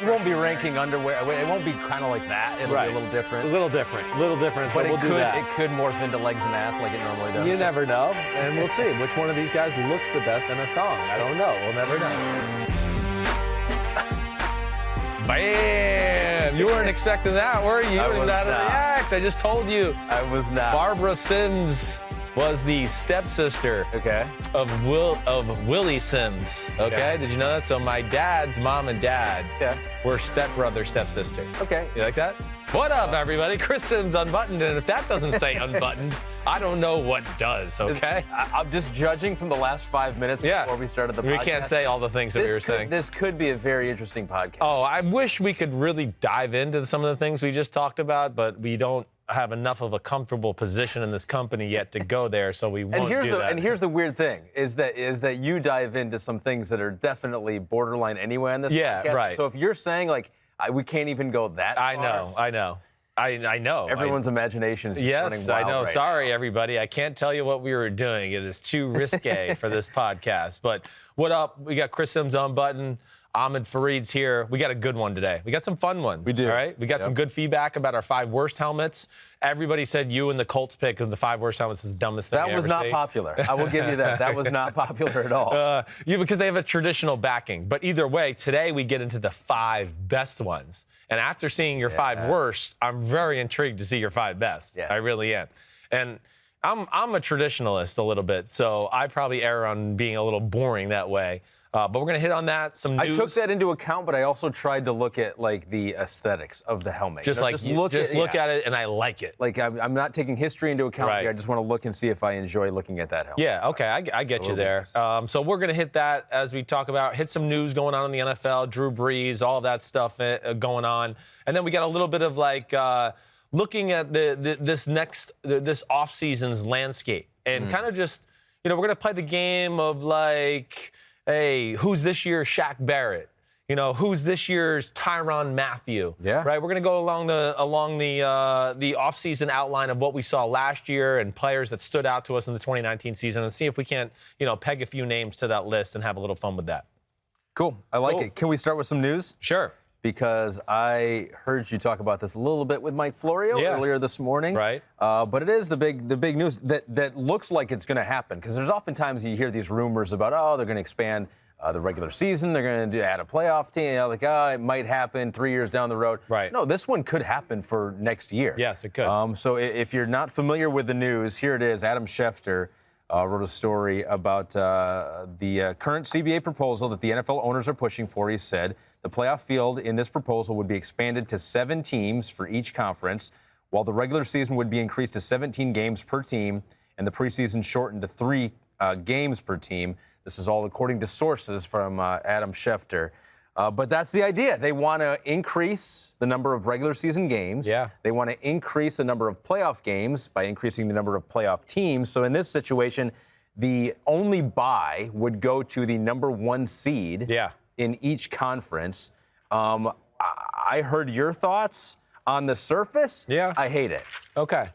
You won't be ranking underwear. It won't be kind of like that. It'll be a little different. A little different. But so it could morph into legs and ass like it normally does. You never know, and we'll see which one of these guys looks the best in a thong. I don't know. We'll never know. Bam! You weren't expecting that, were you? You were not react. I just told you. I was not. Barbara Sims was the stepsister of Willie Sims. Okay? Did you know that? So my dad's mom and dad were stepbrother, stepsister. Okay. You like that? What up, everybody? Chris Sims, Unbuttoned. And if that doesn't say Unbuttoned, I don't know what does, okay? I'm just judging from the last 5 minutes before we started the podcast. We can't say all the things that we were saying. This could be a very interesting podcast. Oh, I wish we could really dive into some of the things we just talked about, but we don't have enough of a comfortable position in this company yet to go there, so we won't do that. And here's the weird thing, is that you dive into some things that are definitely borderline anyway on this podcast. Yeah, right. So if you're saying, like, we can't even go that far. I know. Everyone's imagination is running wild. Yes, I know. Right Sorry, now. everybody. I can't tell you what we were doing. It is too risque for this podcast. But what up? We got Chris Sims Unbuttoned. Ahmed Fareed's here. We got a good one today. We got some fun ones. We do. All right? We got some good feedback about our 5 worst helmets. Everybody said you and the Colts pick of the 5 worst helmets is the dumbest thing That was not popular. I will give you that. That was not popular at all. Because they have a traditional backing. But either way, today we get into the 5 best ones. And after seeing your 5 worst, I'm very intrigued to see your 5 best. Yes. I really am. And I'm a traditionalist a little bit, so I probably err on being a little boring that way. But we're going to hit on that. Some news. I took that into account, but I also tried to look at, like, the aesthetics of the helmet. Just look at it, and I like it. Like, I'm not taking history into account. Right. I just want to look and see if I enjoy looking at that helmet. Yeah, okay, I get you there. So we're going to hit that as we talk about, hit some news going on in the NFL, Drew Brees, all that stuff going on. And then we got a little bit of, like, looking at this offseason's landscape. And kind of just, we're going to play the game of, like, hey, who's this year's Shaq Barrett? Who's this year's Tyrann Mathieu? Yeah. Right. We're going to go along the offseason outline of what we saw last year and players that stood out to us in the 2019 season and see if we can't, peg a few names to that list and have a little fun with that. Cool. I like it. Can we start with some news? Sure. Because I heard you talk about this a little bit with Mike Florio earlier this morning. Right. But it is the big news that looks like it's going to happen. Because there's oftentimes you hear these rumors about, they're going to expand the regular season. They're going to add a playoff team. It might happen 3 years down the road. Right. No, this one could happen for next year. Yes, it could. So if you're not familiar with the news, here it is. Adam Schefter wrote a story about the current CBA proposal that the NFL owners are pushing for. He said the playoff field in this proposal would be expanded to 7 teams for each conference, while the regular season would be increased to 17 games per team and the preseason shortened to 3 games per team. This is all according to sources from Adam Schefter. But that's the idea. They want to increase the number of regular season games. Yeah. They want to increase the number of playoff games by increasing the number of playoff teams. So in this situation, the only bye would go to the number 1 seed in each conference. I heard your thoughts. On the surface, I hate it. Okay.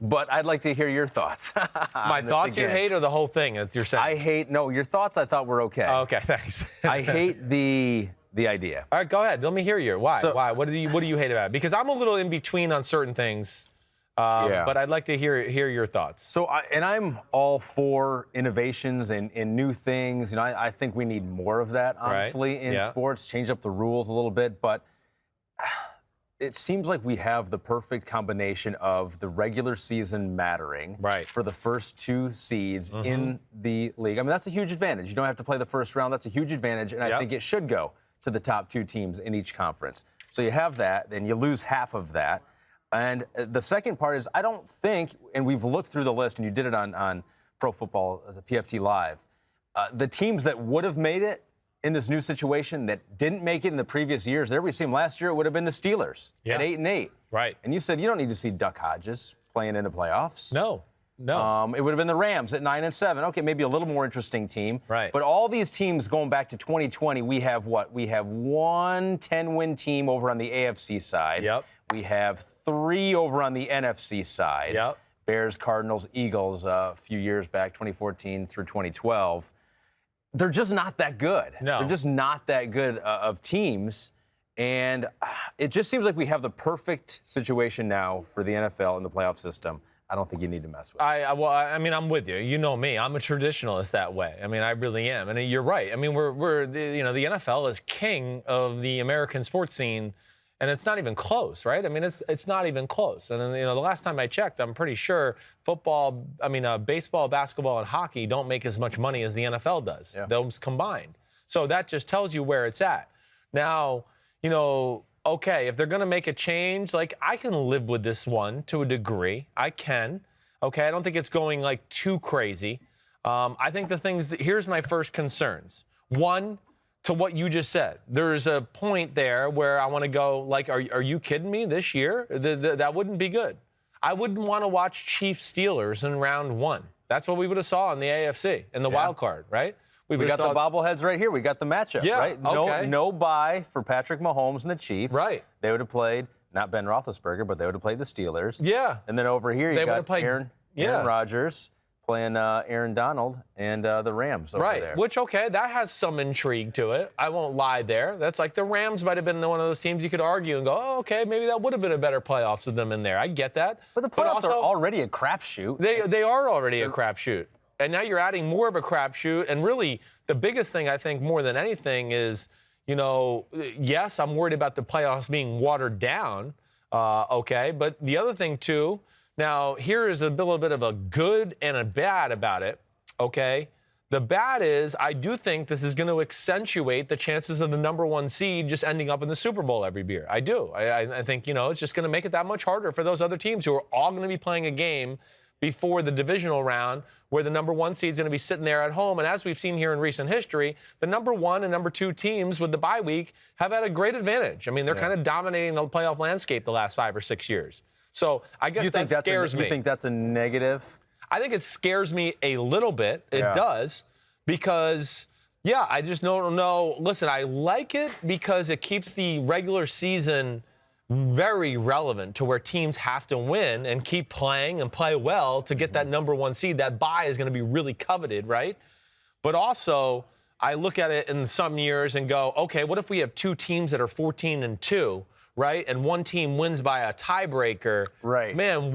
But I'd like to hear your thoughts. My thoughts you hate or the whole thing that you're saying? Your thoughts I thought were okay. Oh, okay, thanks. I hate the idea. All right, go ahead. Let me hear you. Why? Why? What do you hate about it? Because I'm a little in between on certain things. But I'd like to hear your thoughts. So, I'm all for innovations and new things. I think we need more of that, honestly, in sports. Change up the rules a little bit, but it seems like we have the perfect combination of the regular season mattering for the first 2 seeds in the league. I mean, that's a huge advantage. You don't have to play the first round. That's a huge advantage, and I think it should go to the top 2 teams in each conference. So you have that, then you lose half of that. And the second part is I don't think, and we've looked through the list, and you did it on Pro Football, the PFT Live, the teams that would have made it in this new situation that didn't make it in the previous years, there we see them last year, it would have been the Steelers at 8-8. Right. And you said you don't need to see Duck Hodges playing in the playoffs. No. It would have been the Rams at 9-7. Okay, maybe a little more interesting team. Right. But all these teams going back to 2020, we have what? We have 1 10-win team over on the AFC side. Yep. We have 3 over on the NFC side. Yep. Bears, Cardinals, Eagles a few years back, 2014 through 2012. They're just not that good. No. They're just not that good of teams. And it just seems like we have the perfect situation now for the NFL and the playoff system. I don't think you need to mess with it. I mean, I'm with you. You know me. I'm a traditionalist that way. I mean, I really am. And you're right. I mean, the NFL is king of the American sports scene, and it's not even close, right? I mean, it's not even close. And then, the last time I checked, I'm pretty sure baseball, basketball, and hockey don't make as much money as the NFL does. Yeah. Those combined. So that just tells you where it's at. Now, okay, if they're going to make a change, like, I can live with this one to a degree. I can. Okay, I don't think it's going, like, too crazy. I think here's my first concerns. One, to what you just said. There's a point there where I want to go, like, are you kidding me this year? That wouldn't be good. I wouldn't want to watch Chiefs Steelers in round 1. That's what we would have saw in the AFC, in the wild card, right? We got the bobbleheads right here. We got the matchup, right? Okay. No bye for Patrick Mahomes and the Chiefs. Right. They would have played, not Ben Roethlisberger, but they would have played the Steelers. Yeah. And then over here, you got Aaron Rodgers playing Aaron Donald and the Rams over there. Which, okay, that has some intrigue to it. I won't lie there. That's like the Rams might have been one of those teams you could argue and go, oh, okay, maybe that would have been a better playoffs with them in there. I get that. But the playoffs are already a crapshoot. They are already a crapshoot. And now you're adding more of a crapshoot. And really, the biggest thing, I think, more than anything is, yes, I'm worried about the playoffs being watered down, okay? But the other thing, too, now, here is a little bit of a good and a bad about it, okay? The bad is I do think this is going to accentuate the chances of the number 1 seed just ending up in the Super Bowl every year. I do. I think, it's just going to make it that much harder for those other teams who are all going to be playing a game before the divisional round where the number 1 seed is going to be sitting there at home. And as we've seen here in recent history, the number 1 and number 2 teams with the bye week have had a great advantage. I mean, they're kind of dominating the playoff landscape the last 5 or 6 years. So I guess that scares me. You think that's a negative? I think it scares me a little bit. It does because, I just don't know. Listen, I like it because it keeps the regular season very relevant to where teams have to win and keep playing and play well to get that number 1 seed. That bye is going to be really coveted, right? But also, I look at it in some years and go, okay, what if we have 2 teams that are 14-2, right? And one team wins by a tiebreaker. Right. Man,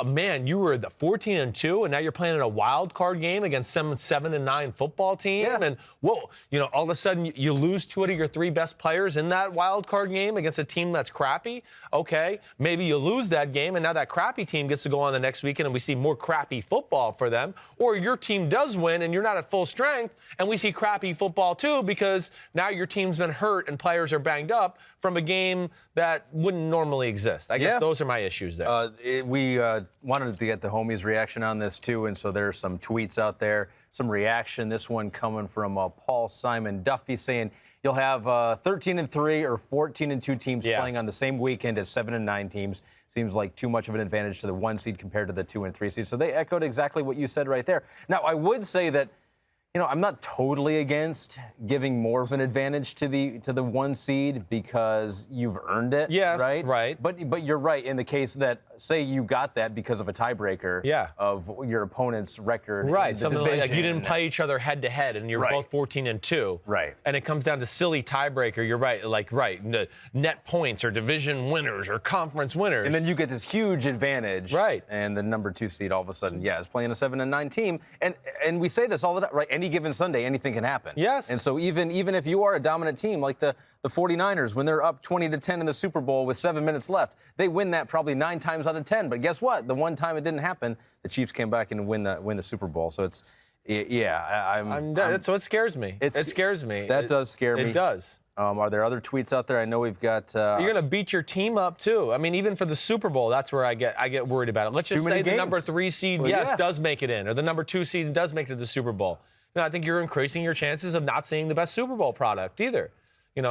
man, you were the 14-2, and now you're playing in a wild card game against some 7-9 football team. Yeah. And whoa, all of a sudden you lose 2 out of your 3 best players in that wild card game against a team that's crappy. Okay, maybe you lose that game, and now that crappy team gets to go on the next weekend, and we see more crappy football for them. Or your team does win, and you're not at full strength, and we see crappy football too because now your team's been hurt and players are banged up from a game that wouldn't normally exist. I guess those are my issues there. We wanted to get the homies' reaction on this, too, and so there's some tweets out there, some reaction. This one coming from Paul Simon Duffy saying you'll have 13-3 or 14-2 teams playing on the same weekend as 7-9 teams. Seems like too much of an advantage to the 1 seed compared to the 2 and 3 seed. So they echoed exactly what you said right there. Now, I would say that I'm not totally against giving more of an advantage to the 1 seed because you've earned it. Yes, right. But you're right in the case that say you got that because of a tiebreaker of your opponent's record. Right. In the Something division. like you didn't play each other head to head and you're both 14-2. Right. And it comes down to silly tiebreaker. You're right. Net points or division winners or conference winners. And then you get this huge advantage. Right. And the number 2 seed all of a sudden, is playing a 7-9 team. And we say this all the time, right? Any given Sunday, anything can happen. Yes. And so even if you are a dominant team like the 49ers, when they're up 20-10 in the Super Bowl with 7 minutes left, they win that probably 9 times out of 10. But guess what? The one time it didn't happen, the Chiefs came back and win the Super Bowl. So it's so it scares me. It scares me. That does scare me. It does. Are there other tweets out there? I know we've got. You're going to beat your team up too. I mean, even for the Super Bowl, that's where I get worried about it. Let's just say the number 3 seed, does make it in, or the number 2 seed does make it to the Super Bowl. I think you're increasing your chances of not seeing the best Super Bowl product either.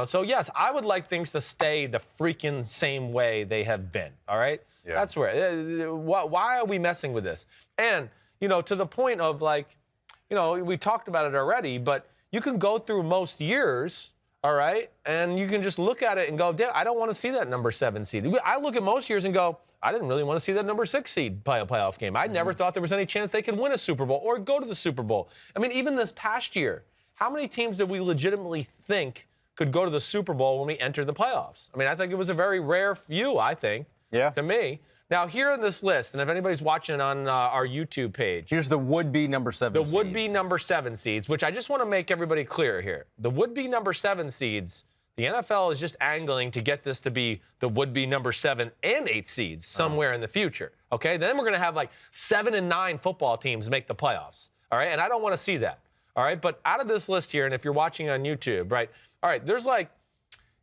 So yes, I would like things to stay the freaking same way they have been. All right. Yeah. That's where. Why are we messing with this? And to the point of we talked about it already, but you can go through most years. All right, and you can just look at it and go, damn, I don't want to see that number 7 seed. I look at most years and go, I didn't really want to see that number 6 seed play a playoff game. I never thought there was any chance they could win a Super Bowl or go to the Super Bowl. I mean, even this past year, how many teams did we legitimately think could go to the Super Bowl when we entered the playoffs. I mean, I think it was a very rare few, I think, to me. Now, here in this list, and if anybody's watching on our YouTube page. Here's the would-be number 7 seeds. The would-be number 7 seeds, which I just want to make everybody clear here. The would-be number 7 seeds, the NFL is just angling to get this to be the would-be number 7 and 8 seeds somewhere in the future, okay? Then we're going to have like 7 and 9 football teams make the playoffs, all right? And I don't want to see that, all right? But out of this list here, and if you're watching on YouTube, right, all right, there's like,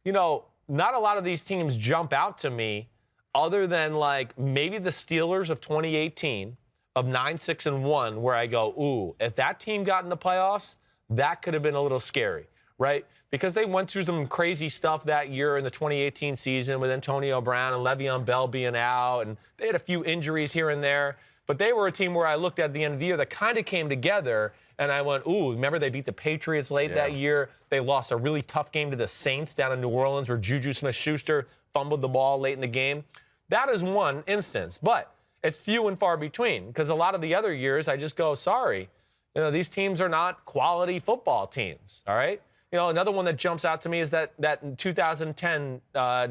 you know, not a lot of these teams jump out to me other than like maybe the Steelers of 2018 of 9-6-1, where I go, ooh, if that team got in the playoffs, that could have been a little scary, right? Because they went through some crazy stuff that year in the 2018 season with Antonio Brown and Le'Veon Bell being out, and they had a few injuries here and there. But they were a team where I looked at the end of the year that kind of came together, and I went, ooh, remember they beat the Patriots late that year? They lost a really tough game to the Saints down in New Orleans where Juju Smith-Schuster fumbled the ball late in the game. That is one instance, but it's few and far between because a lot of the other years I just go, sorry, you know, these teams are not quality football teams, all right? You know, another one that jumps out to me is that 2010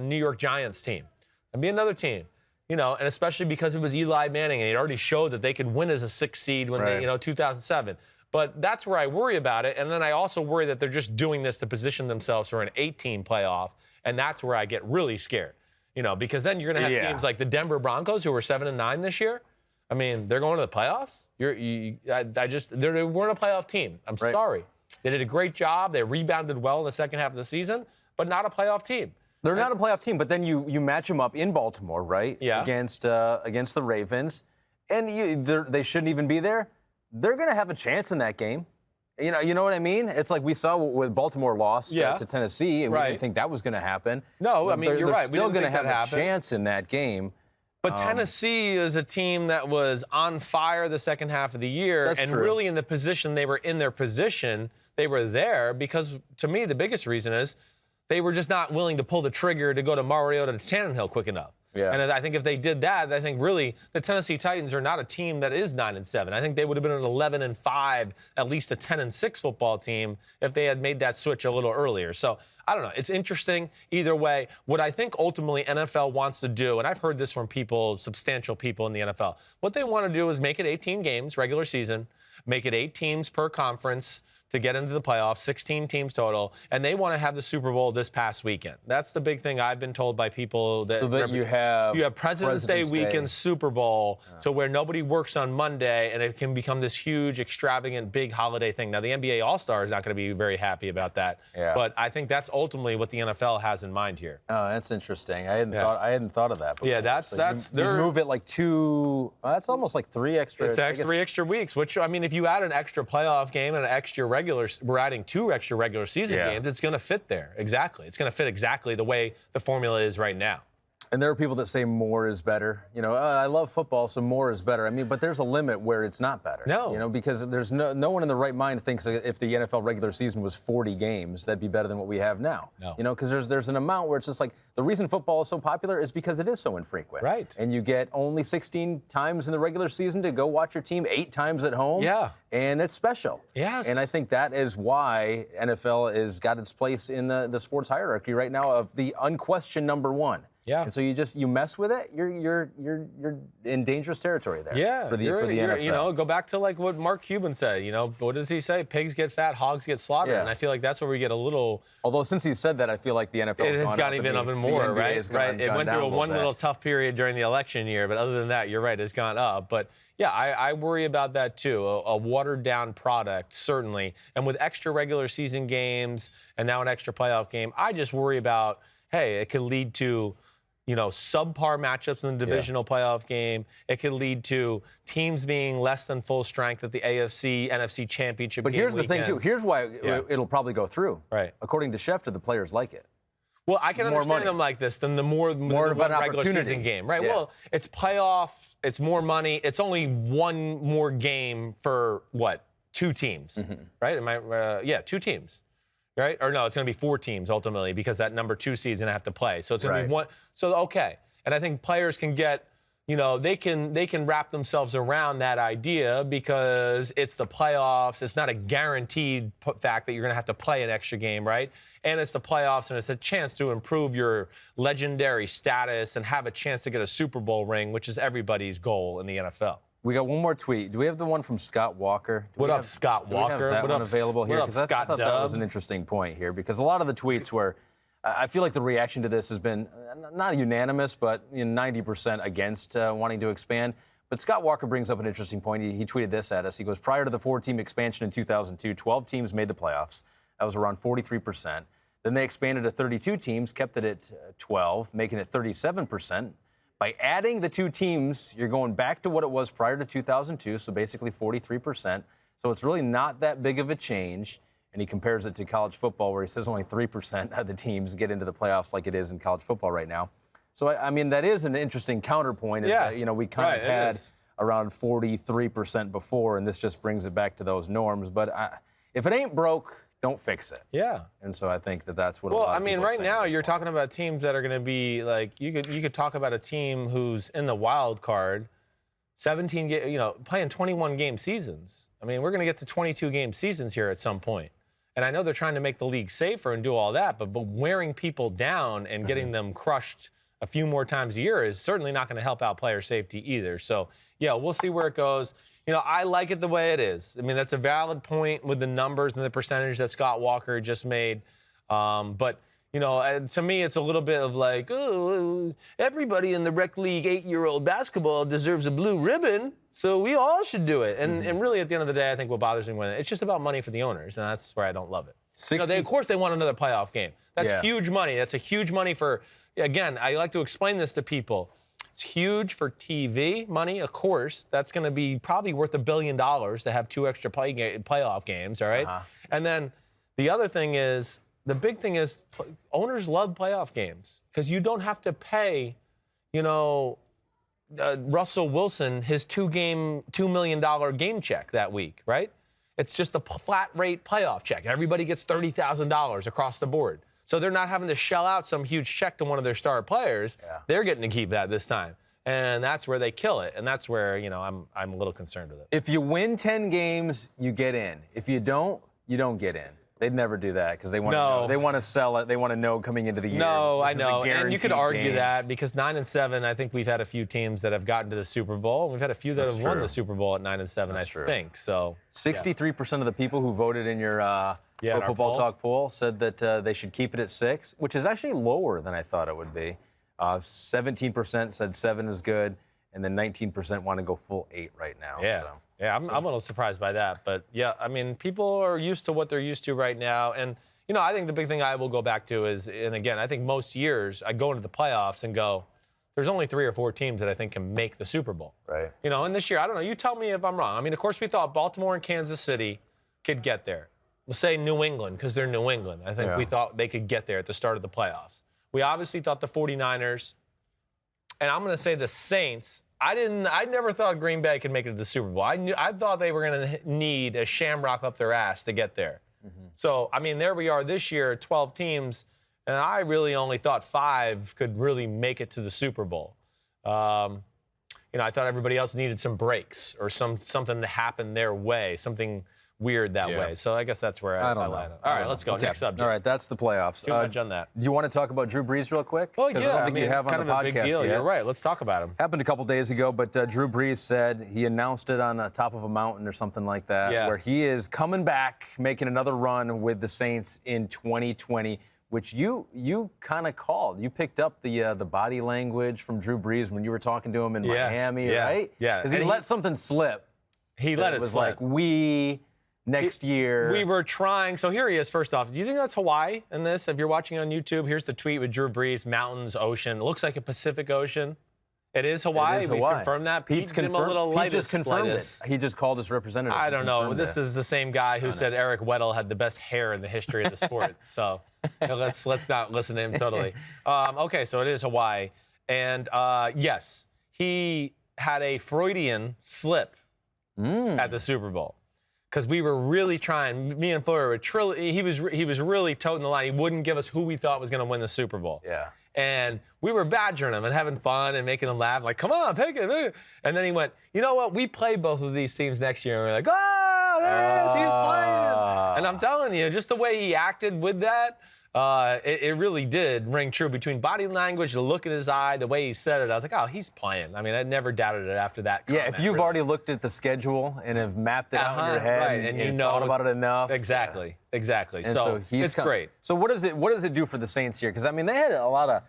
New York Giants team. That'd be another team, you know, and especially because it was Eli Manning and he already showed that they could win as a 6th seed when they, you know, 2007. But that's where I worry about it, and then I also worry that they're just doing this to position themselves for an 18 playoff, and that's where I get really scared. You know, because then you're going to have teams like the Denver Broncos, who were 7-9 this year. I mean, they're going to the playoffs. They weren't a playoff team. I'm sorry. They did a great job. They rebounded well in the second half of the season, but not a playoff team. They're not a playoff team, but then you match them up in Baltimore, right? Yeah. Against the Ravens, and they shouldn't even be there. They're going to have a chance in that game. You know what I mean? It's like we saw with Baltimore lost to Tennessee, and we didn't think that was going to happen. No, I mean, you're right. They're still going to have a chance in that game. But Tennessee is a team that was on fire the second half of the year, and really in the position they were in their position, they were there because, to me, the biggest reason is they were just not willing to pull the trigger to go to Mariota to Tannehill quick enough. Yeah. And I think if they did that, I think really the Tennessee Titans are not a team that is 9-7. I think they would have been an 11-5, at least a 10-6 football team if they had made that switch a little earlier. So I don't know. It's interesting either way. What I think ultimately NFL wants to do, and I've heard this from people, substantial people in the NFL, what they want to do is make it 18 games, regular season, make it 8 teams per conference to get into the playoffs, 16 teams total, and they want to have the Super Bowl this past weekend. That's the big thing I've been told by people. So that you have President's Day weekend Super Bowl, to where nobody works on Monday, and it can become this huge, extravagant, big holiday thing. Now, the NBA All-Star is not going to be very happy about that, but I think that's ultimately what the NFL has in mind here. Oh, that's interesting. I hadn't thought of that before. Yeah, that's you move it like 2. That's almost like 3 extra. It's 3 extra weeks. Which, I mean, if you add an extra playoff game and an extra we're adding 2 extra regular season games, it's going to fit there. Exactly. It's going to fit exactly the way the formula is right now. And there are people that say more is better. You know, I love football, so more is better. I mean, but there's a limit where it's not better. No. You know, because there's no one in the right mind thinks that if the NFL regular season was 40 games, that'd be better than what we have now. No. You know, because there's an amount where it's just like the reason football is so popular is because it is so infrequent. Right. And you get only 16 times in the regular season to go watch your team 8 times at home. Yeah. And it's special. Yes. And I think that is why NFL has got its place in the sports hierarchy right now of the unquestioned number 1. Yeah. And so you mess with it, you're in dangerous territory there. Yeah. For the NFL. You know, go back to like what Mark Cuban said. You know, what does he say? Pigs get fat, hogs get slaughtered. Yeah. And I feel like that's where we get a little. Although since he said that, I feel like the NFL has gone even up and more, right? Right. It went through one little tough period during the election year, but other than that, you're right, it's gone up. But yeah, I worry about that too. A watered down product, certainly. And with extra regular season games and now an extra playoff game, I just worry about, hey, it could lead to, you know, subpar matchups in the divisional playoff game. It could lead to teams being less than full strength at the AFC, NFC championship game. But here's the thing, too. Here's why it'll probably go through. Right. According to Schefter, the players like it. Well, I can understand them like this than the more of an regular season game. Right. Yeah. Well, it's playoff. It's more money. It's only one more game for, what, 2 teams. Mm-hmm. Right? Am I? 2 teams. Right? Or no, it's going to be 4 teams ultimately because that number 2 seed is going to have to play. So it's going to be one. So, okay. And I think players can get they can wrap themselves around that idea because it's the playoffs. It's not a guaranteed fact that you're going to have to play an extra game, right? And it's the playoffs, and it's a chance to improve your legendary status and have a chance to get a Super Bowl ring, which is everybody's goal in the NFL. We got one more tweet. Do we have the one from Scott Walker? What up, Scott Walker? Do we have that what one up, available here? What up, Because I thought that was an interesting point here, because a lot of the tweets were, I feel like the reaction to this has been not unanimous, but 90% against wanting to expand. But Scott Walker brings up an interesting point. He tweeted this at us. He goes, prior to the 4-team expansion in 2002, 12 teams made the playoffs. That was around 43%. Then they expanded to 32 teams, kept it at 12, making it 37%. By adding the 2 teams, you're going back to what it was prior to 2002, so basically 43%. So it's really not that big of a change. And he compares it to college football, where he says only 3% of the teams get into the playoffs like it is in college football right now. So, I mean, that is an interesting counterpoint. Yeah. That, we kind of had around 43% before, and this just brings it back to those norms. But if it ain't broke, don't fix it. Yeah. And so I think that's what. Well, a lot of I mean, people are right saying now you're talking about teams that are going to be like you could talk about a team who's in the wild card, 17 playing 21 game seasons. I mean, we're going to get to 22 game seasons here at some point. And I know they're trying to make the league safer and do all that, but wearing people down and getting them crushed a few more times a year is certainly not going to help out player safety either. So, yeah, we'll see where it goes. I like it the way it is. I mean, that's a valid point with the numbers and the percentage that Scott Walker just made. But, to me, it's a little bit of like, oh, everybody in the rec league 8-year-old basketball deserves a blue ribbon, so we all should do it. And really, at the end of the day, I think what bothers me more, it's just about money for the owners, and that's where I don't love it. Of course, they want another playoff game. That's huge money. That's a huge money for, again, I like to explain this to people. It's huge for TV money, of course. That's going to be probably worth $1 billion to have 2 extra playoff games, all right? And then the other thing is, the big thing is owners love playoff games because you don't have to pay, Russell Wilson his $2 million game check that week, right? It's just a flat rate playoff check. Everybody gets $30,000 across the board. So they're not having to shell out some huge check to one of their star players. Yeah. They're getting to keep that this time. And that's where they kill it. And that's where, I'm a little concerned with it. If you win 10 games, you get in. If you don't get in. They'd never do that because they want to know. They want to sell it. They want to know coming into the year. No, I know. And you could argue that because 9-7, I think we've had a few teams that have gotten to the Super Bowl. We've had a few that have won the Super Bowl at 9-7, think. So 63% of the people who voted in your Pro Football Talk poll said that they should keep it at 6, which is actually lower than I thought it would be. 17% said 7 is good, and then 19% want to go full 8 right now. Yeah. So. Yeah, I'm a little surprised by that. But, yeah, I mean, people are used to what they're used to right now. And, I think the big thing I will go back to is, and again, I think most years I go into the playoffs and go, there's only 3 or 4 teams that I think can make the Super Bowl. Right. And this year, I don't know. You tell me if I'm wrong. I mean, of course, we thought Baltimore and Kansas City could get there. We'll say New England because they're New England. I think we thought they could get there at the start of the playoffs. We obviously thought the 49ers, and I'm going to say the Saints. I never thought Green Bay could make it to the Super Bowl. I thought they were going to need a shamrock up their ass to get there. So, I mean, there we are this year, 12 teams, and I really only thought 5 could really make it to the Super Bowl. I thought everybody else needed some breaks or something to happen their way, something weird that way. So I guess that's where I land. All right, let's go. Next subject. All right, that's the playoffs. Too much on that. Do you want to talk about Drew Brees real quick? Oh, yeah. I don't think you have it's on the podcast kind of a big deal. yet. You're right. Let's talk about him. Happened a couple days ago, but Drew Brees said he announced it on the top of a mountain or something like that, where he is coming back, making another run with the Saints in 2020, which you kind of called. You picked up the body language from Drew Brees when you were talking to him in Miami, right? Yeah. Because he let something slip. He let it slip. It was like, next year. We were trying. So here he is, first off. Do you think that's Hawaii in this? If you're watching on YouTube, here's the tweet with Drew Brees, mountains, ocean. It looks like a Pacific Ocean. It is Hawaii. We've confirmed that. Pete's confirmed. He just confirmed it. He just called his representative. I don't know. This is the same guy who said Eric Weddle had the best hair in the history of the sport. So let's not listen to him totally. Okay, so it is Hawaii. And yes, he had a Freudian slip at the Super Bowl. Because we were really trying, me and Fleur were he was really toting the line. He wouldn't give us who we thought was going to win the Super Bowl. Yeah. And we were badgering him and having fun and making him laugh, like, come on, pick it. And then he went, you know what? We play both of these teams next year. And we're like, oh, there he is. He's playing. And I'm telling you, just the way he acted with that, it really did ring true between body language, the look in his eye, the way he said it. I was like, oh, he's playing. I mean, I never doubted it after that comment. Yeah, if you've already looked at the schedule and have mapped it out in your head right, and you know thought about it enough. Exactly. And so it's great. So what does it do for the Saints here? Because I mean, they had a lot of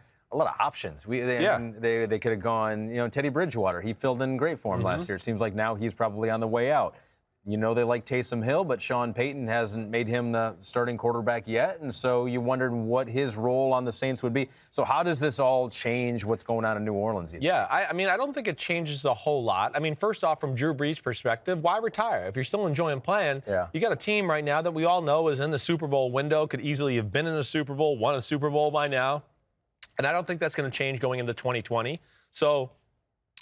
options. I mean, they could have gone, Teddy Bridgewater. He filled in great for him last year. It seems like now he's probably on the way out. They like Taysom Hill, but Sean Payton hasn't made him the starting quarterback yet, and so you wondered what his role on the Saints would be. So how does this all change what's going on in New Orleans? Yeah, I mean, I don't think it changes a whole lot. I mean, first off, from Drew Brees' perspective, why retire? If you're still enjoying playing, you got a team right now that we all know is in the Super Bowl window, could easily have been in a Super Bowl, won a Super Bowl by now, and I don't think that's going to change going into 2020. So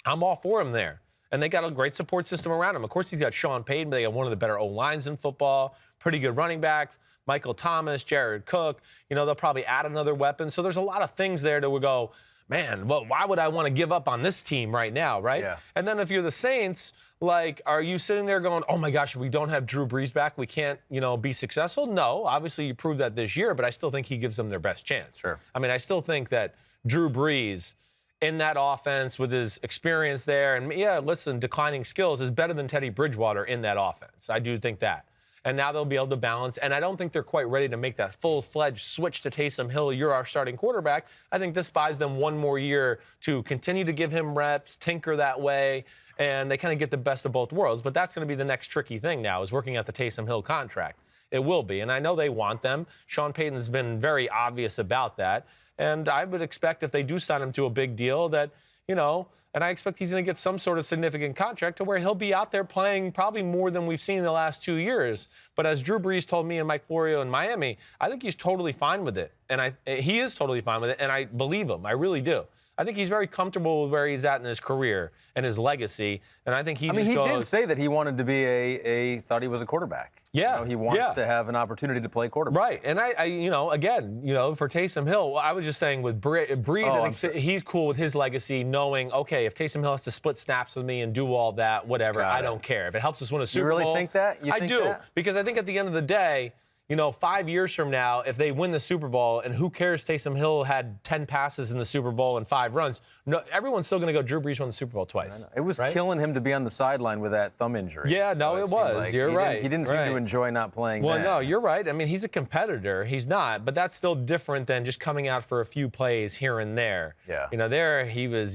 I'm all for him there. And they got a great support system around him. Of course, he's got Sean Payton, but they got one of the better O-lines in football, pretty good running backs, Michael Thomas, Jared Cook. They'll probably add another weapon. So there's a lot of things there that would go, man, well, why would I want to give up on this team right now, right? Yeah. And then if you're the Saints, like, are you sitting there going, oh, my gosh, if we don't have Drew Brees back, we can't, be successful? No, obviously you proved that this year, but I still think he gives them their best chance. Sure. I mean, I still think that Drew Brees in that offense with his experience there, and listen, declining skills is better than Teddy Bridgewater in that offense. I do think that. And now they'll be able to balance, and I don't think they're quite ready to make that full-fledged switch to Taysom Hill, you're our starting quarterback. I think this buys them one more year to continue to give him reps, tinker that way, and they kind of get the best of both worlds. But that's going to be the next tricky thing now, is working out the Taysom Hill contract. It will be, and I know they want them. Sean Payton's been very obvious about that. And I would expect if they do sign him to a big deal that, and I expect he's going to get some sort of significant contract to where he'll be out there playing probably more than we've seen in the last 2 years. But as Drew Brees told me and Mike Florio in Miami, I think he's totally fine with it. And he is totally fine with it, and I believe him. I really do. I think he's very comfortable with where he's at in his career and his legacy. And I think he did say that he wanted to be thought he was a quarterback. Yeah. He wants to have an opportunity to play quarterback. Right. And again, for Taysom Hill, I was just saying with Brees, I think he's cool with his legacy, knowing, okay, if Taysom Hill has to split snaps with me and do all that, whatever, I don't care. If it helps us win a Super Bowl. You really think that? I do. Because I think at the end of the day, 5 years from now, if they win the Super Bowl, and who cares Taysom Hill had 10 passes in the Super Bowl and 5 runs, no, everyone's still going to go, Drew Brees won the Super Bowl twice. It was killing him to be on the sideline with that thumb injury. Yeah, no, it was. Like you're right. He didn't seem to enjoy not playing. Well, no, you're right. I mean, he's a competitor. He's not. But that's still different than just coming out for a few plays here and there. Yeah. There he was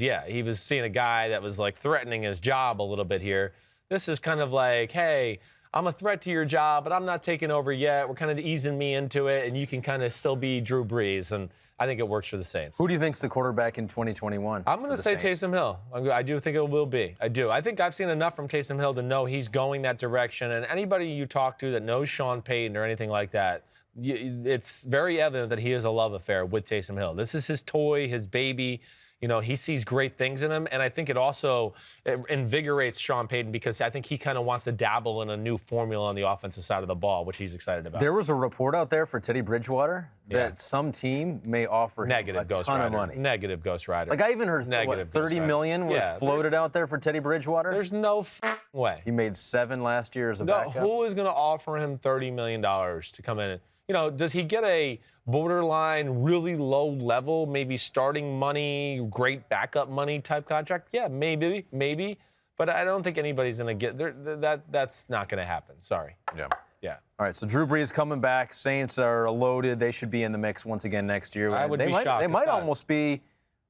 seeing a guy that was like threatening his job a little bit here. This is kind of like, hey, I'm a threat to your job, but I'm not taking over yet. We're kind of easing me into it, and you can kind of still be Drew Brees, and I think it works for the Saints. Who do you think's the quarterback in 2021? I'm going to say Taysom Hill. I do think it will be. I do. I think I've seen enough from Taysom Hill to know he's going that direction, and anybody you talk to that knows Sean Payton or anything like that, it's very evident that he has a love affair with Taysom Hill. This is his toy, his baby. He sees great things in him, and I think it also invigorates Sean Payton because I think he kind of wants to dabble in a new formula on the offensive side of the ball, which he's excited about. There was a report out there for Teddy Bridgewater that some team may offer him a ton of money. Negative Ghost Rider. Like I even heard $30 million was floated out there for Teddy Bridgewater. There's no way. He made 7 last year as a backup. Who is going to offer him $30 million to come in? Does he get a borderline, really low level, maybe starting money, great backup money type contract? Yeah, maybe. But I don't think anybody's going to get there. That's not going to happen. Sorry. Yeah. All right, so Drew Brees coming back. Saints are loaded. They should be in the mix once again next year. I would be shocked. They might almost be,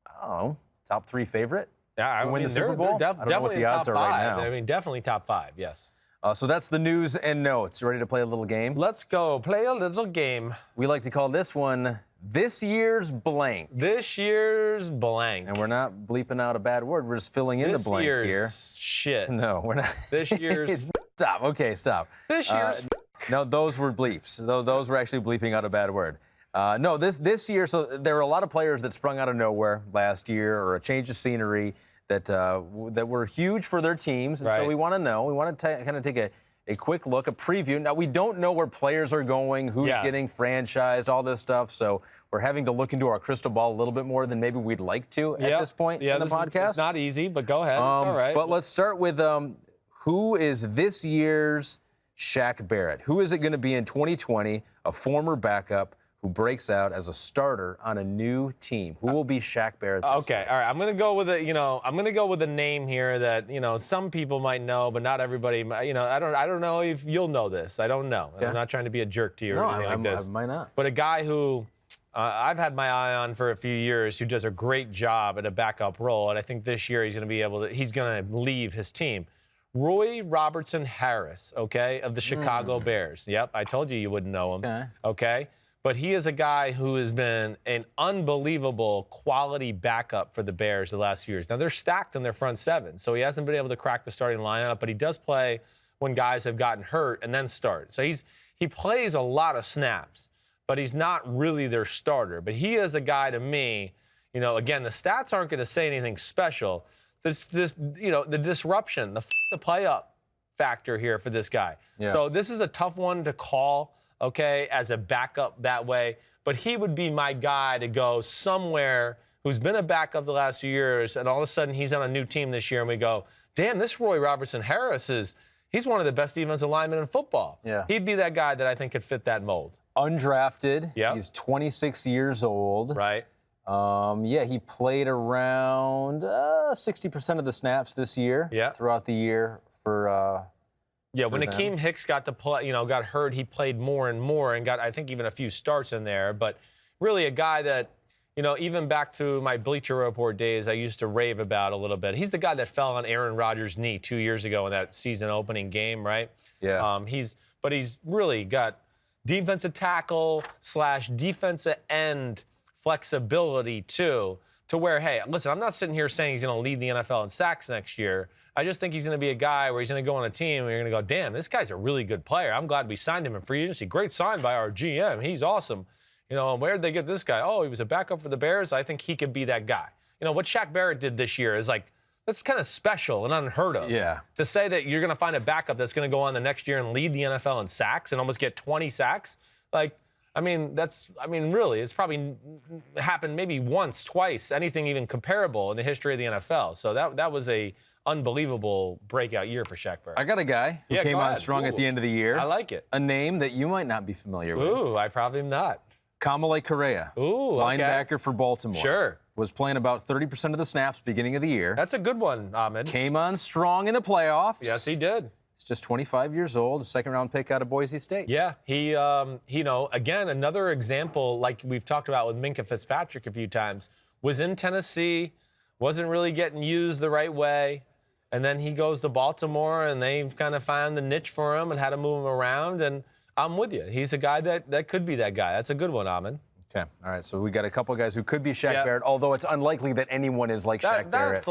I don't know, top 3 favorite to win the Super Bowl. They're I don't know what the odds are right now. I mean, definitely top 5, yes. So that's the news and notes. You ready to play a little game? Let's go play a little game. We like to call this one This Year's Blank. This Year's Blank. And we're not bleeping out a bad word. We're just filling in the blank here. Shit. No, we're not. This year's. Stop. Okay, stop. This year's. No, those were bleeps. Those were actually bleeping out a bad word. No, this year, so there were a lot of players that sprung out of nowhere last year or a change of scenery that were huge for their teams. And so we want to know. We want to kind of take a quick look, a preview. Now, we don't know where players are going, who's getting franchised, all this stuff. So we're having to look into our crystal ball a little bit more than maybe we'd like to at this point in the podcast. It's not easy, but go ahead. It's all right. But let's start with who is this year's Shaq Barrett? Who is it going to be in 2020, a former backup who breaks out as a starter on a new team? Who will be Shaq Barrett this year? All right. I'm going to go with I'm going to go with a name here that, some people might know, but not everybody, I don't know if you'll know this. I don't know. I'm not trying to be a jerk to you or anything like this. I might not. But a guy who I've had my eye on for a few years, who does a great job at a backup role, and I think this year he's going to leave his team. Roy Robertson Harris, of the Chicago Bears. Yep, I told you wouldn't know him. Okay. But he is a guy who has been an unbelievable quality backup for the Bears the last few years. Now, they're stacked in their front seven, so he hasn't been able to crack the starting lineup, but he does play when guys have gotten hurt and then start. So he plays a lot of snaps, but he's not really their starter. But he is a guy to me, again, the stats aren't going to say anything special. The disruption, the play up factor here for this guy. Yeah. So this is a tough one to call, as a backup that way. But he would be my guy to go somewhere who's been a backup the last few years, and all of a sudden he's on a new team this year, and we go, damn, this Roy Robertson Harris he's one of the best defensive linemen in football. Yeah. He'd be that guy that I think could fit that mold. Undrafted. Yeah. He's 26 years old. Right. He played around 60% of the snaps this year. Yeah. Throughout the year for. When Akeem Hicks got to play, got hurt, he played more and more and got, I think, even a few starts in there. But really a guy that, even back to my Bleacher Report days, I used to rave about a little bit. He's the guy that fell on Aaron Rodgers' knee 2 years ago in that season opening game, right? Yeah. He's really got defensive tackle / defensive end flexibility too, to where, hey, listen, I'm not sitting here saying he's going to lead the NFL in sacks next year. I just think he's going to be a guy where he's going to go on a team and you're going to go, damn, this guy's a really good player. I'm glad we signed him in free agency. Great sign by our GM. He's awesome. Where did they get this guy? Oh, he was a backup for the Bears. I think he could be that guy. What Shaq Barrett did this year is that's kind of special and unheard of. Yeah. To say that you're going to find a backup that's going to go on the next year and lead the NFL in sacks and almost get 20 sacks, really, it's probably happened maybe once, twice, anything even comparable in the history of the NFL. So that was a unbelievable breakout year for Shaq Barrett. I got a guy who came on strong at the end of the year. I like it. A name that you might not be familiar with. Ooh, I probably am not. Kamalei Correa. Ooh, linebacker for Baltimore. Sure. Was playing about 30% of the snaps beginning of the year. That's a good one, Ahmed. Came on strong in the playoffs. Yes, he did. He's just 25 years old, a second-round pick out of Boise State. Yeah, he, again, another example, like we've talked about with Minkah Fitzpatrick a few times, was in Tennessee, wasn't really getting used the right way, and then he goes to Baltimore, and they've kind of found the niche for him and how to move him around, and I'm with you. He's a guy that could be that guy. That's a good one, Ahmed. Okay, all right, so we got a couple guys who could be Shaq Barrett, although it's unlikely that anyone is like Shaq Barrett.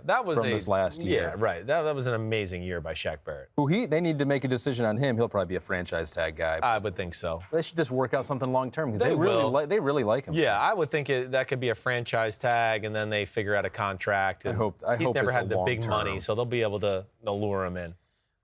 That was from this last year. Yeah, right. That was an amazing year by Shaq Barrett. They need to make a decision on him. He'll probably be a franchise tag guy. I would think so. They should just work out something long term because they really like him. Yeah, I would think that could be a franchise tag, and then they figure out a contract. And I hope he's never it's had the big term. money, so they'll be able to lure him in.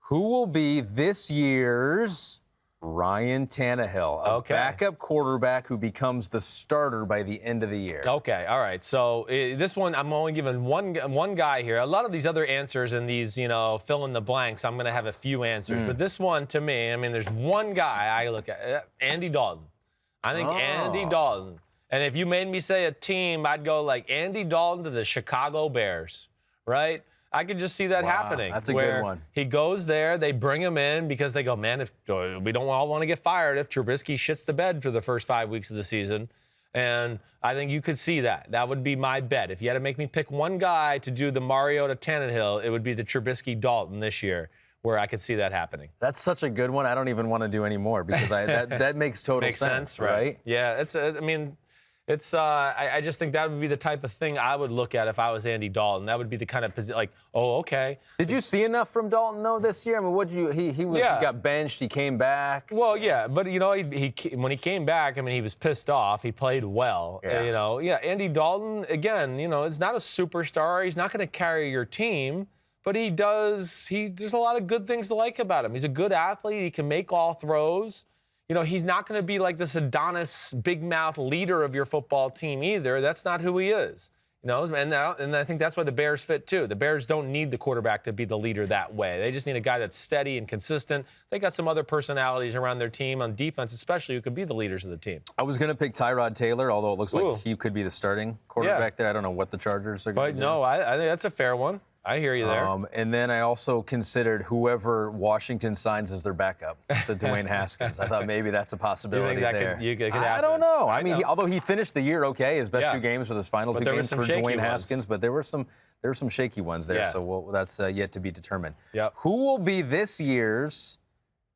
Who will be this year's Ryan Tannehill, a backup quarterback who becomes the starter by the end of the year? Okay, all right. So this one, I'm only giving one guy here. A lot of these other answers and these, fill in the blanks, I'm going to have a few answers. But this one, to me, there's one guy I look at, Andy Dalton. I think Andy Dalton. And if you made me say a team, I'd go like Andy Dalton to the Chicago Bears, right? I could just see that happening. That's a good one. He goes there, they bring him in because they go, man, if we don't all want to get fired if Trubisky shits the bed for the first 5 weeks of the season. And I think you could see that. That would be my bet. If you had to make me pick one guy to do the Mariota Tannehill, it would be the Trubisky Dalton this year, where I could see that happening. That's such a good one. I don't even want to do any more because that makes total sense, right? Yeah, I just think that would be the type of thing I would look at if I was Andy Dalton. That would be the kind of position, okay. Did you see enough from Dalton though this year? He got benched. He came back. Well, yeah, but he when he came back, he was pissed off. He played well. Yeah. Andy Dalton again, is not a superstar. He's not going to carry your team, but there's a lot of good things to like about him. He's a good athlete. He can make all throws. You know, he's not going to be like this Adonis big mouth leader of your football team either. That's not who he is. You know, and I think that's why the Bears fit too. The Bears don't need the quarterback to be the leader that way. They just need a guy that's steady and consistent. They got some other personalities around their team on defense, especially, who could be the leaders of the team. I was going to pick Tyrod Taylor, although it looks like he could be the starting quarterback there. I don't know what the Chargers are going to do. But no, I think that's a fair one. I hear you there. And then I also considered whoever Washington signs as their backup, the Dwayne Haskins. I thought maybe that's a possibility there. I don't know. I mean, although he finished the year okay, his best 2 games were his final 2 games for Dwayne Haskins, but there were some shaky ones there. So that's yet to be determined. Yep. Who will be this year's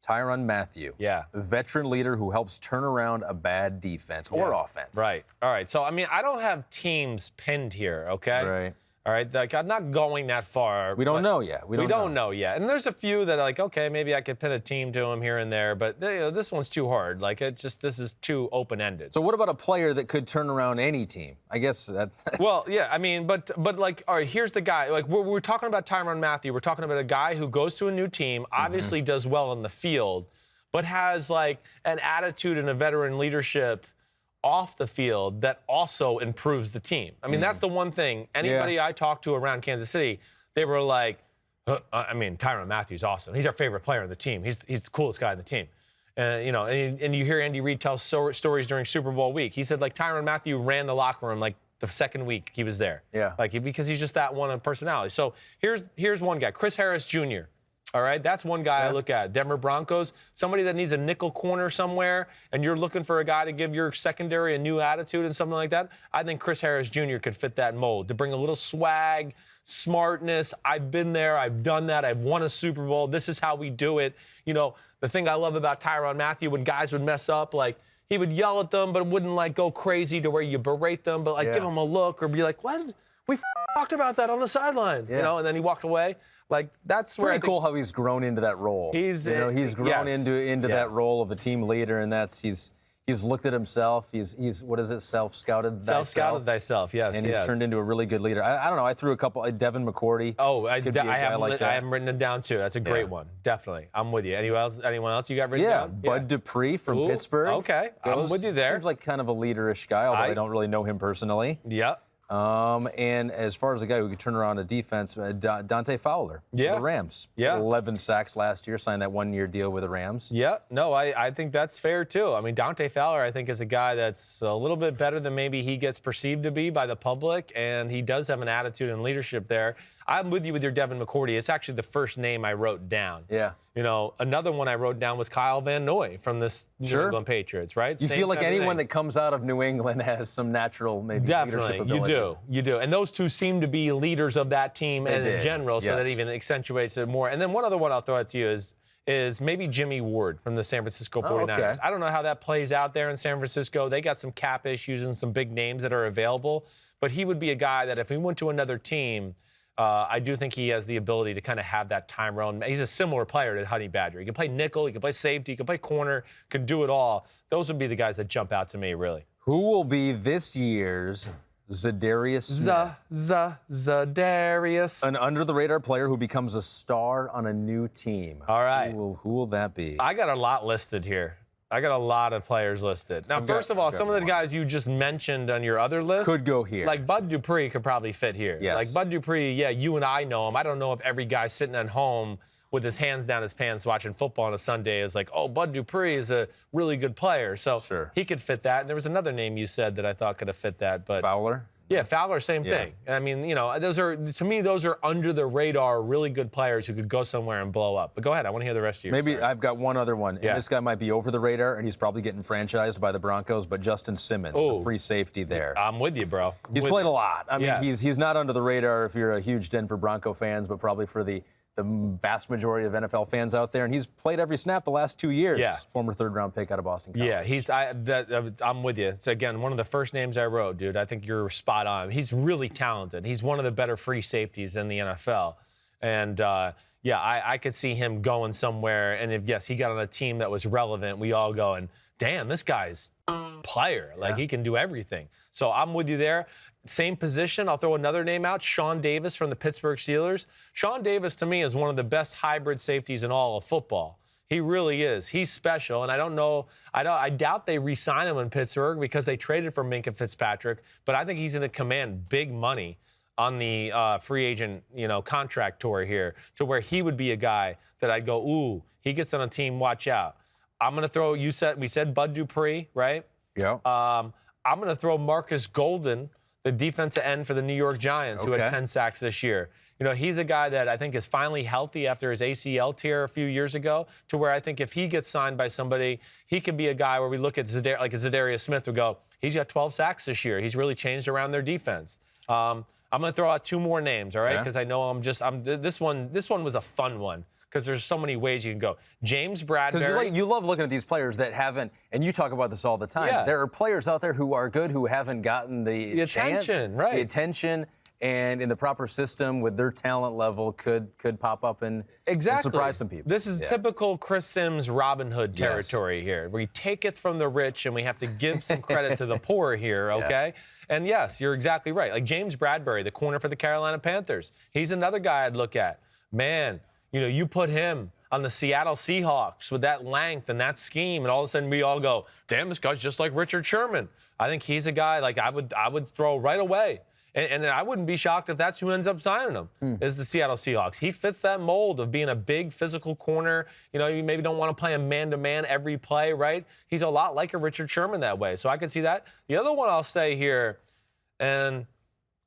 Tyrann Mathieu? Yeah. A veteran leader who helps turn around a bad defense or offense. Right. All right. So, I mean, I don't have teams pinned here, okay? Right. All right, like I'm not going that far. We don't know yet. We don't know yet. And there's a few that are like, okay, maybe I could pin a team to him here and there, but this one's too hard. Like this is too open-ended. So what about a player that could turn around any team? I guess that. Well, yeah, I mean, but like, all right, here's the guy. Like we're talking about Tyrann Mathieu. We're talking about a guy who goes to a new team, obviously does well in the field, but has like an attitude and a veteran leadership off the field that also improves the team. I mean, that's the one thing. Anybody I talked to around Kansas City, they were like, I mean, Tyrann Mathieu's awesome. He's our favorite player on the team. He's the coolest guy on the team. You know, and you hear Andy Reid tell stories during Super Bowl week. He said, like, Tyrann Mathieu ran the locker room like the second week he was there. Yeah. Like, because he's just that one of personality. So here's one guy, Chris Harris Jr., all right, that's one guy I look at. Denver Broncos, somebody that needs a nickel corner somewhere, and you're looking for a guy to give your secondary a new attitude and something like that. I think Chris Harris Jr. could fit that mold, to bring a little swag, smartness. I've been there. I've done that. I've won a Super Bowl. This is how we do it. You know, the thing I love about Tyrann Mathieu, when guys would mess up, like, he would yell at them, but it wouldn't, like, go crazy to where you berate them, but, like, give them a look or be like, what? We talked about that on the sideline, you know, and then he walked away. Like, that's where pretty cool how he's grown into that role. He's grown into that role of a team leader, and that's he's looked at himself. He's what is it? Self-scouted thyself. Yes. And he's turned into a really good leader. I don't know. I threw a couple. Devin McCourty. Oh, I haven't written it down too. That's a great one. Definitely, I'm with you. Anyone else you got written down? Bud Dupree from Pittsburgh. Okay, I'm with you there. Seems like kind of a leaderish guy, although I don't really know him personally. Yeah. And as far as a guy who could turn around a defense, Dante Fowler, the Rams. 11 sacks last year, signed that 1-year deal with the Rams. Yeah, no, I think that's fair too. I mean, Dante Fowler, I think, is a guy that's a little bit better than maybe he gets perceived to be by the public, and he does have an attitude and leadership there. I'm with you with your Devin McCourty. It's actually the first name I wrote down. Yeah. You know, another one I wrote down was Kyle Van Noy from the New England Patriots, right? You feel like anyone that comes out of New England has some natural leadership abilities. You do. And those two seem to be leaders of that team in general, so that even accentuates it more. And then one other one I'll throw out to you is maybe Jimmy Ward from the San Francisco 49ers. Okay. I don't know how that plays out there in San Francisco. They got some cap issues and some big names that are available, but he would be a guy that if he went to another team, I do think he has the ability to kind of have that time run. He's a similar player to Honey Badger. He can play nickel, he can play safety, he can play corner, can do it all. Those would be the guys that jump out to me, really. Who will be this year's Za'Darius Smith? Za'Darius. An under-the-radar player who becomes a star on a new team. All right. Who will that be? I got a lot listed here. I got a lot of players listed. Now, first of all, some of the guys you just mentioned on your other list could go here. Like Bud Dupree could probably fit here. Yes. Like Bud Dupree, yeah, you and I know him. I don't know if every guy sitting at home with his hands down his pants watching football on a Sunday is like, oh, Bud Dupree is a really good player. So he could fit that. And there was another name you said that I thought could have fit that. But Fowler? Yeah, Fowler, same thing. I mean, you know, to me, those are under the radar, really good players who could go somewhere and blow up. But go ahead, I want to hear the rest of yours. Maybe I've got one other one. And this guy might be over the radar, and he's probably getting franchised by the Broncos, but Justin Simmons, the free safety there. I'm with you, bro. He's played a lot. I mean, he's not under the radar if you're a huge Denver Bronco fans, but probably for the vast majority of NFL fans out there, and he's played every snap the last 2 years. Yeah. Former third-round pick out of Boston College. Yeah, I'm with you. It's, again, one of the first names I wrote, dude. I think you're spot on. He's really talented. He's one of the better free safeties in the NFL. And, I could see him going somewhere, and if, he got on a team that was relevant, we all going, damn, this guy's player. Like, he can do everything. So I'm with you there. Same position, I'll throw another name out, Sean Davis from the Pittsburgh Steelers. Sean Davis, to me, is one of the best hybrid safeties in all of football. He really is. He's special, and I doubt they re-sign him in Pittsburgh because they traded for Minkah Fitzpatrick, but I think he's going to command big money on the free agent, contract tour here, to where he would be a guy that I'd go, ooh, he gets on a team, watch out. I'm going to throw, we said Bud Dupree, right? Yeah. I'm going to throw Marcus Golden, the defensive end for the New York Giants, who had 10 sacks this year. He's a guy that I think is finally healthy after his ACL tear a few years ago, to where I think if he gets signed by somebody, he could be a guy where we look at Za'Darius Smith, we go, he's got 12 sacks this year. He's really changed around their defense. I'm going to throw out 2 more names, all right? Because I know this one was a fun one, because there's so many ways you can go. James Bradbury. Because you love looking at these players that haven't, and you talk about this all the time. Yeah. There are players out there who are good who haven't gotten the attention, right? The attention, and in the proper system with their talent level could pop up and surprise some people. This is typical Chris Sims Robin Hood territory here. We take it from the rich and we have to give some credit to the poor here, okay? Yeah. And yes, you're exactly right. Like James Bradbury, the corner for the Carolina Panthers. He's another guy I'd look at. Man, you put him on the Seattle Seahawks with that length and that scheme, and all of a sudden we all go, damn, this guy's just like Richard Sherman. I think he's a guy like I would throw right away. And I wouldn't be shocked if that's who ends up signing him, is the Seattle Seahawks. He fits that mold of being a big physical corner. You maybe don't want to play him man-to-man every play, right? He's a lot like a Richard Sherman that way. So I could see that. The other one I'll say here, and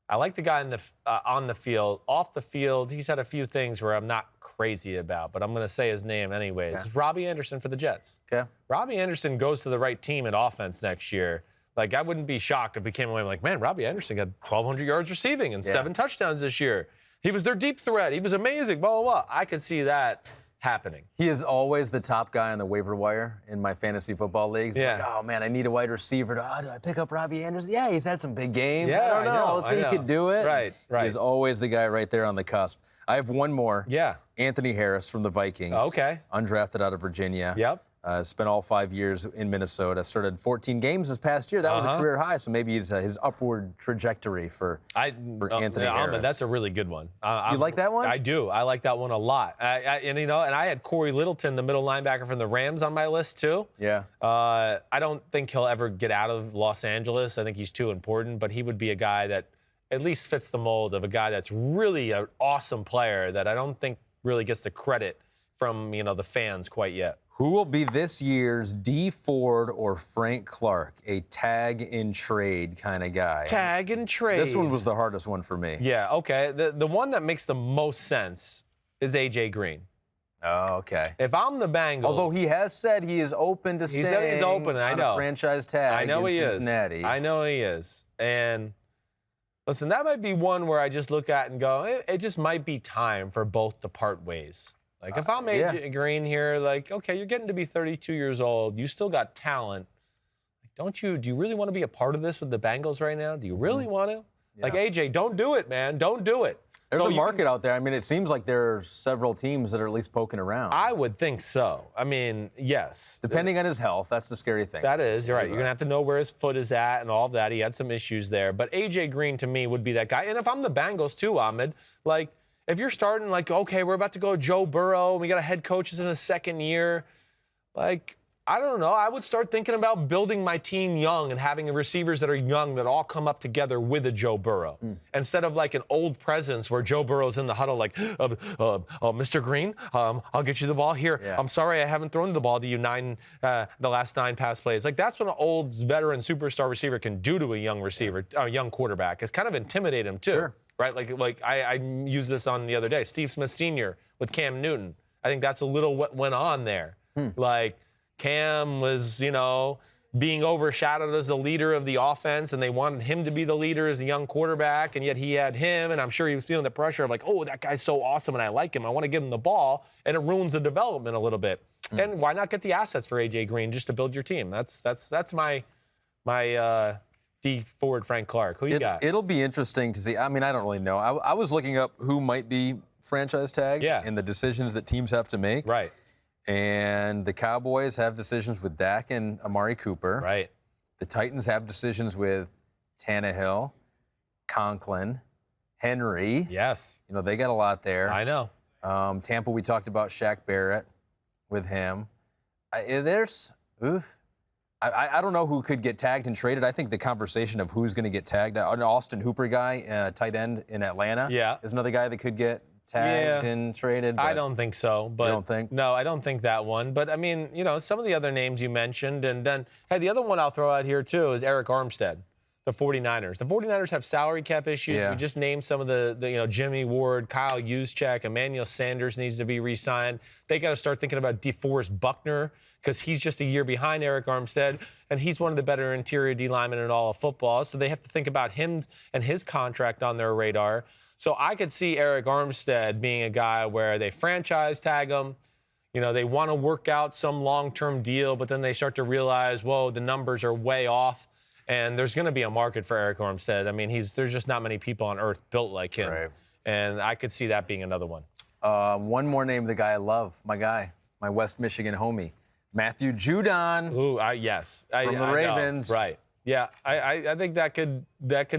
I like the guy on the field. Off the field, he's had a few things where I'm not crazy about, but I'm going to say his name anyways. It's Robbie Anderson for the Jets. Okay. Robbie Anderson goes to the right team at offense next year. Like, I wouldn't be shocked if we came away like, man, Robbie Anderson got 1,200 yards receiving and 7 touchdowns this year. He was their deep threat. He was amazing, blah, blah, blah. I could see that happening. He is always the top guy on the waiver wire in my fantasy football leagues. Yeah. Like, oh, man, I need a wide receiver. Do I pick up Robbie Anderson? Yeah, he's had some big games. Yeah, I don't know. Let's see if he could do it. Right. He's always the guy right there on the cusp. I have one more. Yeah. Anthony Harris from the Vikings. Okay. Undrafted out of Virginia. Yep. Spent all 5 years in Minnesota. Started 14 games this past year. That was a career high, so maybe he's his upward trajectory for Anthony Harris. Ahmed, that's a really good one. You like that one? I do. I like that one a lot. And I had Corey Littleton, the middle linebacker from the Rams, on my list too. Yeah. I don't think he'll ever get out of Los Angeles. I think he's too important, but he would be a guy that at least fits the mold of a guy that's really an awesome player that I don't think really gets the credit from the fans quite yet. Who will be this year's Dee Ford or Frank Clark, a tag and trade kind of guy? Tag and trade. This one was the hardest one for me. Yeah, okay. The one that makes the most sense is A.J. Green. Oh, okay. If I'm the Bengals. Although he has said he is open to staying. He said he's open, I know. On a franchise tag in Cincinnati. I know he is. And listen, that might be one where I just look at and go, it just might be time for both to part ways. Like, if I'm A.J. Green here, like, okay, you're getting to be 32 years old. You still got talent. Do you really want to be a part of this with the Bengals right now? Do you really want to? Yeah. Like, A.J., don't do it, man. Don't do it. There's a market out there. I mean, it seems like there are several teams that are at least poking around. I would think so. I mean, yes. Depending on his health, that's the scary thing. That is, you're right. You're going to have to know where his foot is at and all of that. He had some issues there. But A.J. Green, to me, would be that guy. And if I'm the Bengals, too, Ahmed, like, if you're starting like, okay, we're about to go Joe Burrow, we got a head coach in his second year, like, I don't know. I would start thinking about building my team young and having receivers that are young that all come up together with a Joe Burrow. Instead of like an old presence where Joe Burrow's in the huddle like, Mr. Green, I'll get you the ball here. Yeah. I'm sorry I haven't thrown the ball to you the last 9 pass plays. Like, that's what an old veteran superstar receiver can do to a young receiver, a young quarterback. It's kind of intimidate him too. Sure. Right? Like I used this on the other day. Steve Smith Sr. with Cam Newton. I think that's a little what went on there. Like, Cam was, being overshadowed as the leader of the offense, and they wanted him to be the leader as a young quarterback, and yet he had him, and I'm sure he was feeling the pressure of like, oh, that guy's so awesome, and I like him. I want to give him the ball, and it ruins the development a little bit. And why not get the assets for A.J. Green just to build your team? That's my Dee Ford, Frank Clark. Who you got? It'll be interesting to see. I mean, I don't really know. I was looking up who might be franchise tag and the decisions that teams have to make. Right. And the Cowboys have decisions with Dak and Amari Cooper. Right. The Titans have decisions with Tannehill Conklin, Henry. Yes. You know, they got a lot there. I know. Tampa, we talked about Shaq Barrett with him. I don't know who could get tagged and traded. I think the conversation of who's going to get tagged, an Austin Hooper guy, tight end in Atlanta, is another guy that could get tagged and traded. I don't think so. But you don't think? No, I don't think that one. But, I mean, you know, some of the other names you mentioned. And then, hey, the other one I'll throw out here, too, is Eric Armstead, the 49ers. The 49ers have salary cap issues. Yeah. We just named some of the you know, Jimmy Ward, Kyle Juszczyk, Emmanuel Sanders needs to be re-signed. They got to start thinking about DeForest Buckner because he's just a year behind Eric Armstead, and he's one of the better interior D linemen in all of football. So they have to think about him and his contract on their radar. So I could see Eric Armstead being a guy where they franchise tag him. You know, they want to work out some long-term deal, but then they start to realize, whoa, the numbers are way off, and there's going to be a market for Eric Armstead. I mean, there's just not many people on earth built like him. Right. And I could see that being another one. One more name, the guy I love, my guy, my West Michigan homie, Matthew Judon. Ooh, yes. From the Ravens. Know. Right. Yeah, I think that could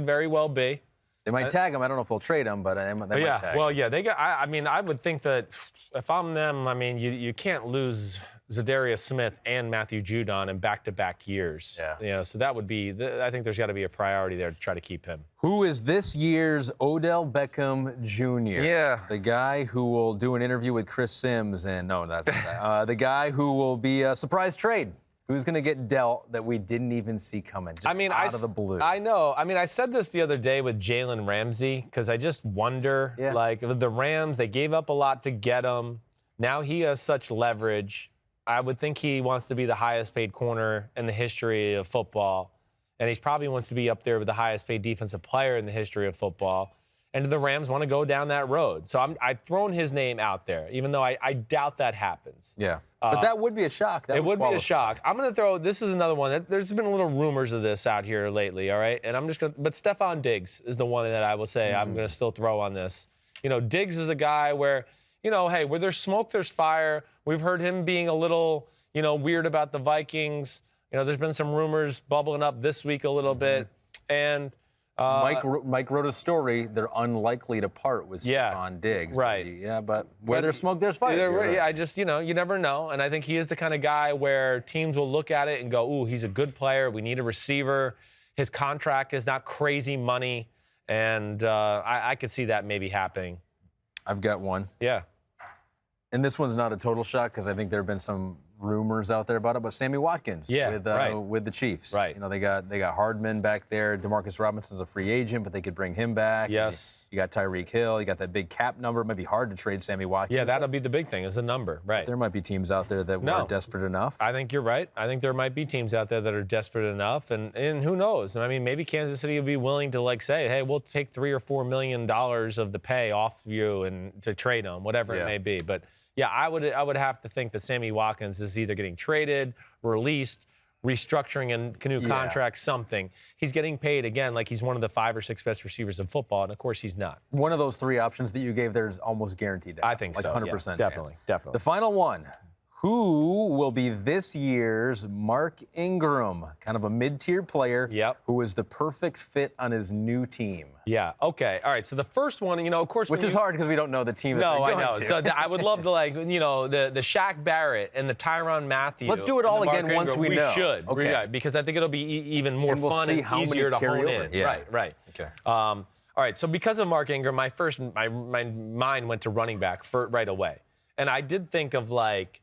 very well be. They might tag him. I don't know if they'll trade him, but they might tag him. Well, yeah, they got. I mean, I would think that if I'm them, I mean, you can't lose Za'Darius Smith and Matthew Judon in back-to-back years. Yeah. You know, so that would be. I think there's got to be a priority there to try to keep him. Who is this year's Odell Beckham Jr.? Yeah. The guy who will do an interview with Chris Sims, and no, not that. The guy who will be a surprise trade. Who's going to get dealt that we didn't even see coming? Just out of the blue. I know. I mean, I said this the other day with Jalen Ramsey because I just wonder, like, the Rams, they gave up a lot to get him. Now he has such leverage. I would think he wants to be the highest paid corner in the history of football. And he probably wants to be up there with the highest paid defensive player in the history of football. And the Rams want to go down that road. So I've thrown his name out there, even though I doubt that happens. Yeah. But that would be a shock. It would be a shock. I'm going to throw, this is another one. There's been little rumors of this out here lately, all right? And I'm just going to, but Stephon Diggs is the one that I will say I'm going to still throw on this. You know, Diggs is a guy where, you know, hey, where there's smoke, there's fire. We've heard him being a little, you know, weird about the Vikings. You know, there's been some rumors bubbling up this week a little bit. And Mike wrote a story. They're unlikely to part with Stephon Diggs. Right. Yeah, but where there's smoke, there's fire. Yeah, I just, you know, you never know. And I think he is the kind of guy where teams will look at it and go, ooh, he's a good player. We need a receiver. His contract is not crazy money. And I could see that maybe happening. I've got one. Yeah. And this one's not a total shock because I think there have been some rumors out there about it, but Sammy Watkins with the Chiefs. Right. You know, they got Hardman back there. Demarcus Robinson's a free agent, but they could bring him back. Yes. You got Tyreek Hill. You got that big cap number. It might be hard to trade Sammy Watkins. Yeah, that'll be the big thing is the number. Right. There might be teams out there that were desperate enough. I think you're right. I think there might be teams out there that are desperate enough, and who knows? I mean, maybe Kansas City will be willing to like say, hey, we'll take $3 or $4 million of the pay off you and to trade them, whatever it may be. But yeah, I would have to think that Sammy Watkins is either getting traded, released, restructuring a new contract, something. He's getting paid, again, like he's one of the 5 or 6 best receivers in football, and of course he's not. One of those 3 options that you gave there is almost guaranteed. I think like so. 100% yeah, definitely. The final one. Who will be this year's Mark Ingram? Kind of a mid-tier player who is the perfect fit on his new team. Yeah, okay. All right, so the first one, you know, of course. Which is hard because we don't know the team that they're going to. No, I know. To. So I would love to, like, you know, the Shaq Barrett and the Tyrann Mathieu. Let's do it all again once we know. We should. Okay. Because I think it'll be even more fun and easier to hone in. Yeah. Right. Okay. All right, so because of Mark Ingram, my mind went to running back right away. And I did think of, like,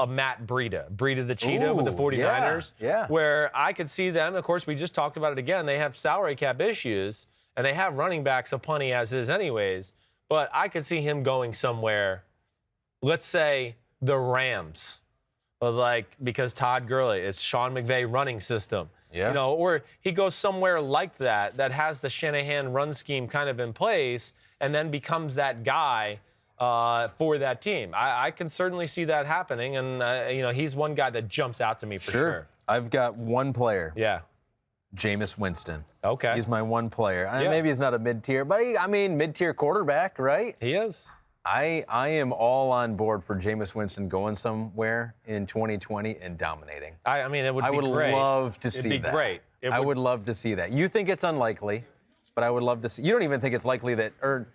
a Matt Breida the Cheetah with the 49ers, where I could see them. Of course, we just talked about it again. They have salary cap issues, and they have running backs aplenty as is anyways. But I could see him going somewhere, let's say the Rams, because Todd Gurley, it's Sean McVay running system. Yeah. You know, or he goes somewhere like that has the Shanahan run scheme kind of in place, and then becomes that guy for that team. I can certainly see that happening, and you know, he's one guy that jumps out to me for sure. I've got one player. Yeah. Jameis Winston. Okay. He's my one player. Maybe he's not a mid-tier, but mid-tier quarterback, right? He is. I am all on board for Jameis Winston going somewhere in 2020 and dominating. I mean, it would be great. I would love to see that. It'd be great. I would love to see that. You think it's unlikely? but I would love to see. You don't even think it's likely that, or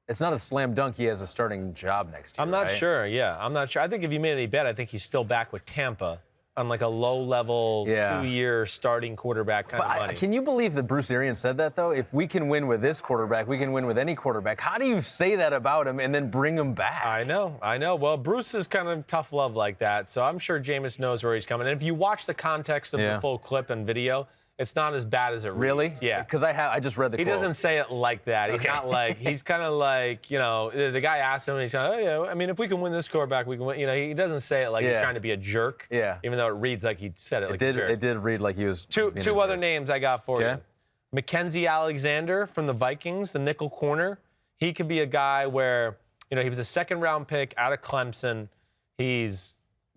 it's not a slam dunk he has a starting job next year, I'm not right? sure. Yeah, I'm not sure. I think if you made any bet, I think he's still back with Tampa on like a low-level 2-year starting quarterback kind of money. Can you believe that Bruce Arians said that, though? If we can win with this quarterback, we can win with any quarterback. How do you say that about him and then bring him back? I know. Well, Bruce is kind of tough love like that, so I'm sure Jameis knows where he's coming. And if you watch the context of the full clip and video, it's not as bad as it reads. Really? Yeah. Because I just read the quote. He doesn't say it like that. He's not like, he's kind of like, you know, the guy asked him, and he's like, oh, yeah, I mean, if we can win this quarterback, we can win. You know, he doesn't say it like he's trying to be a jerk. Yeah. Even though it reads like he said it like a jerk. It did read like he was. Two other names I got for you. Mackenzie Alexander from the Vikings, the nickel corner. He could be a guy where, you know, he was a second-round pick out of Clemson. He's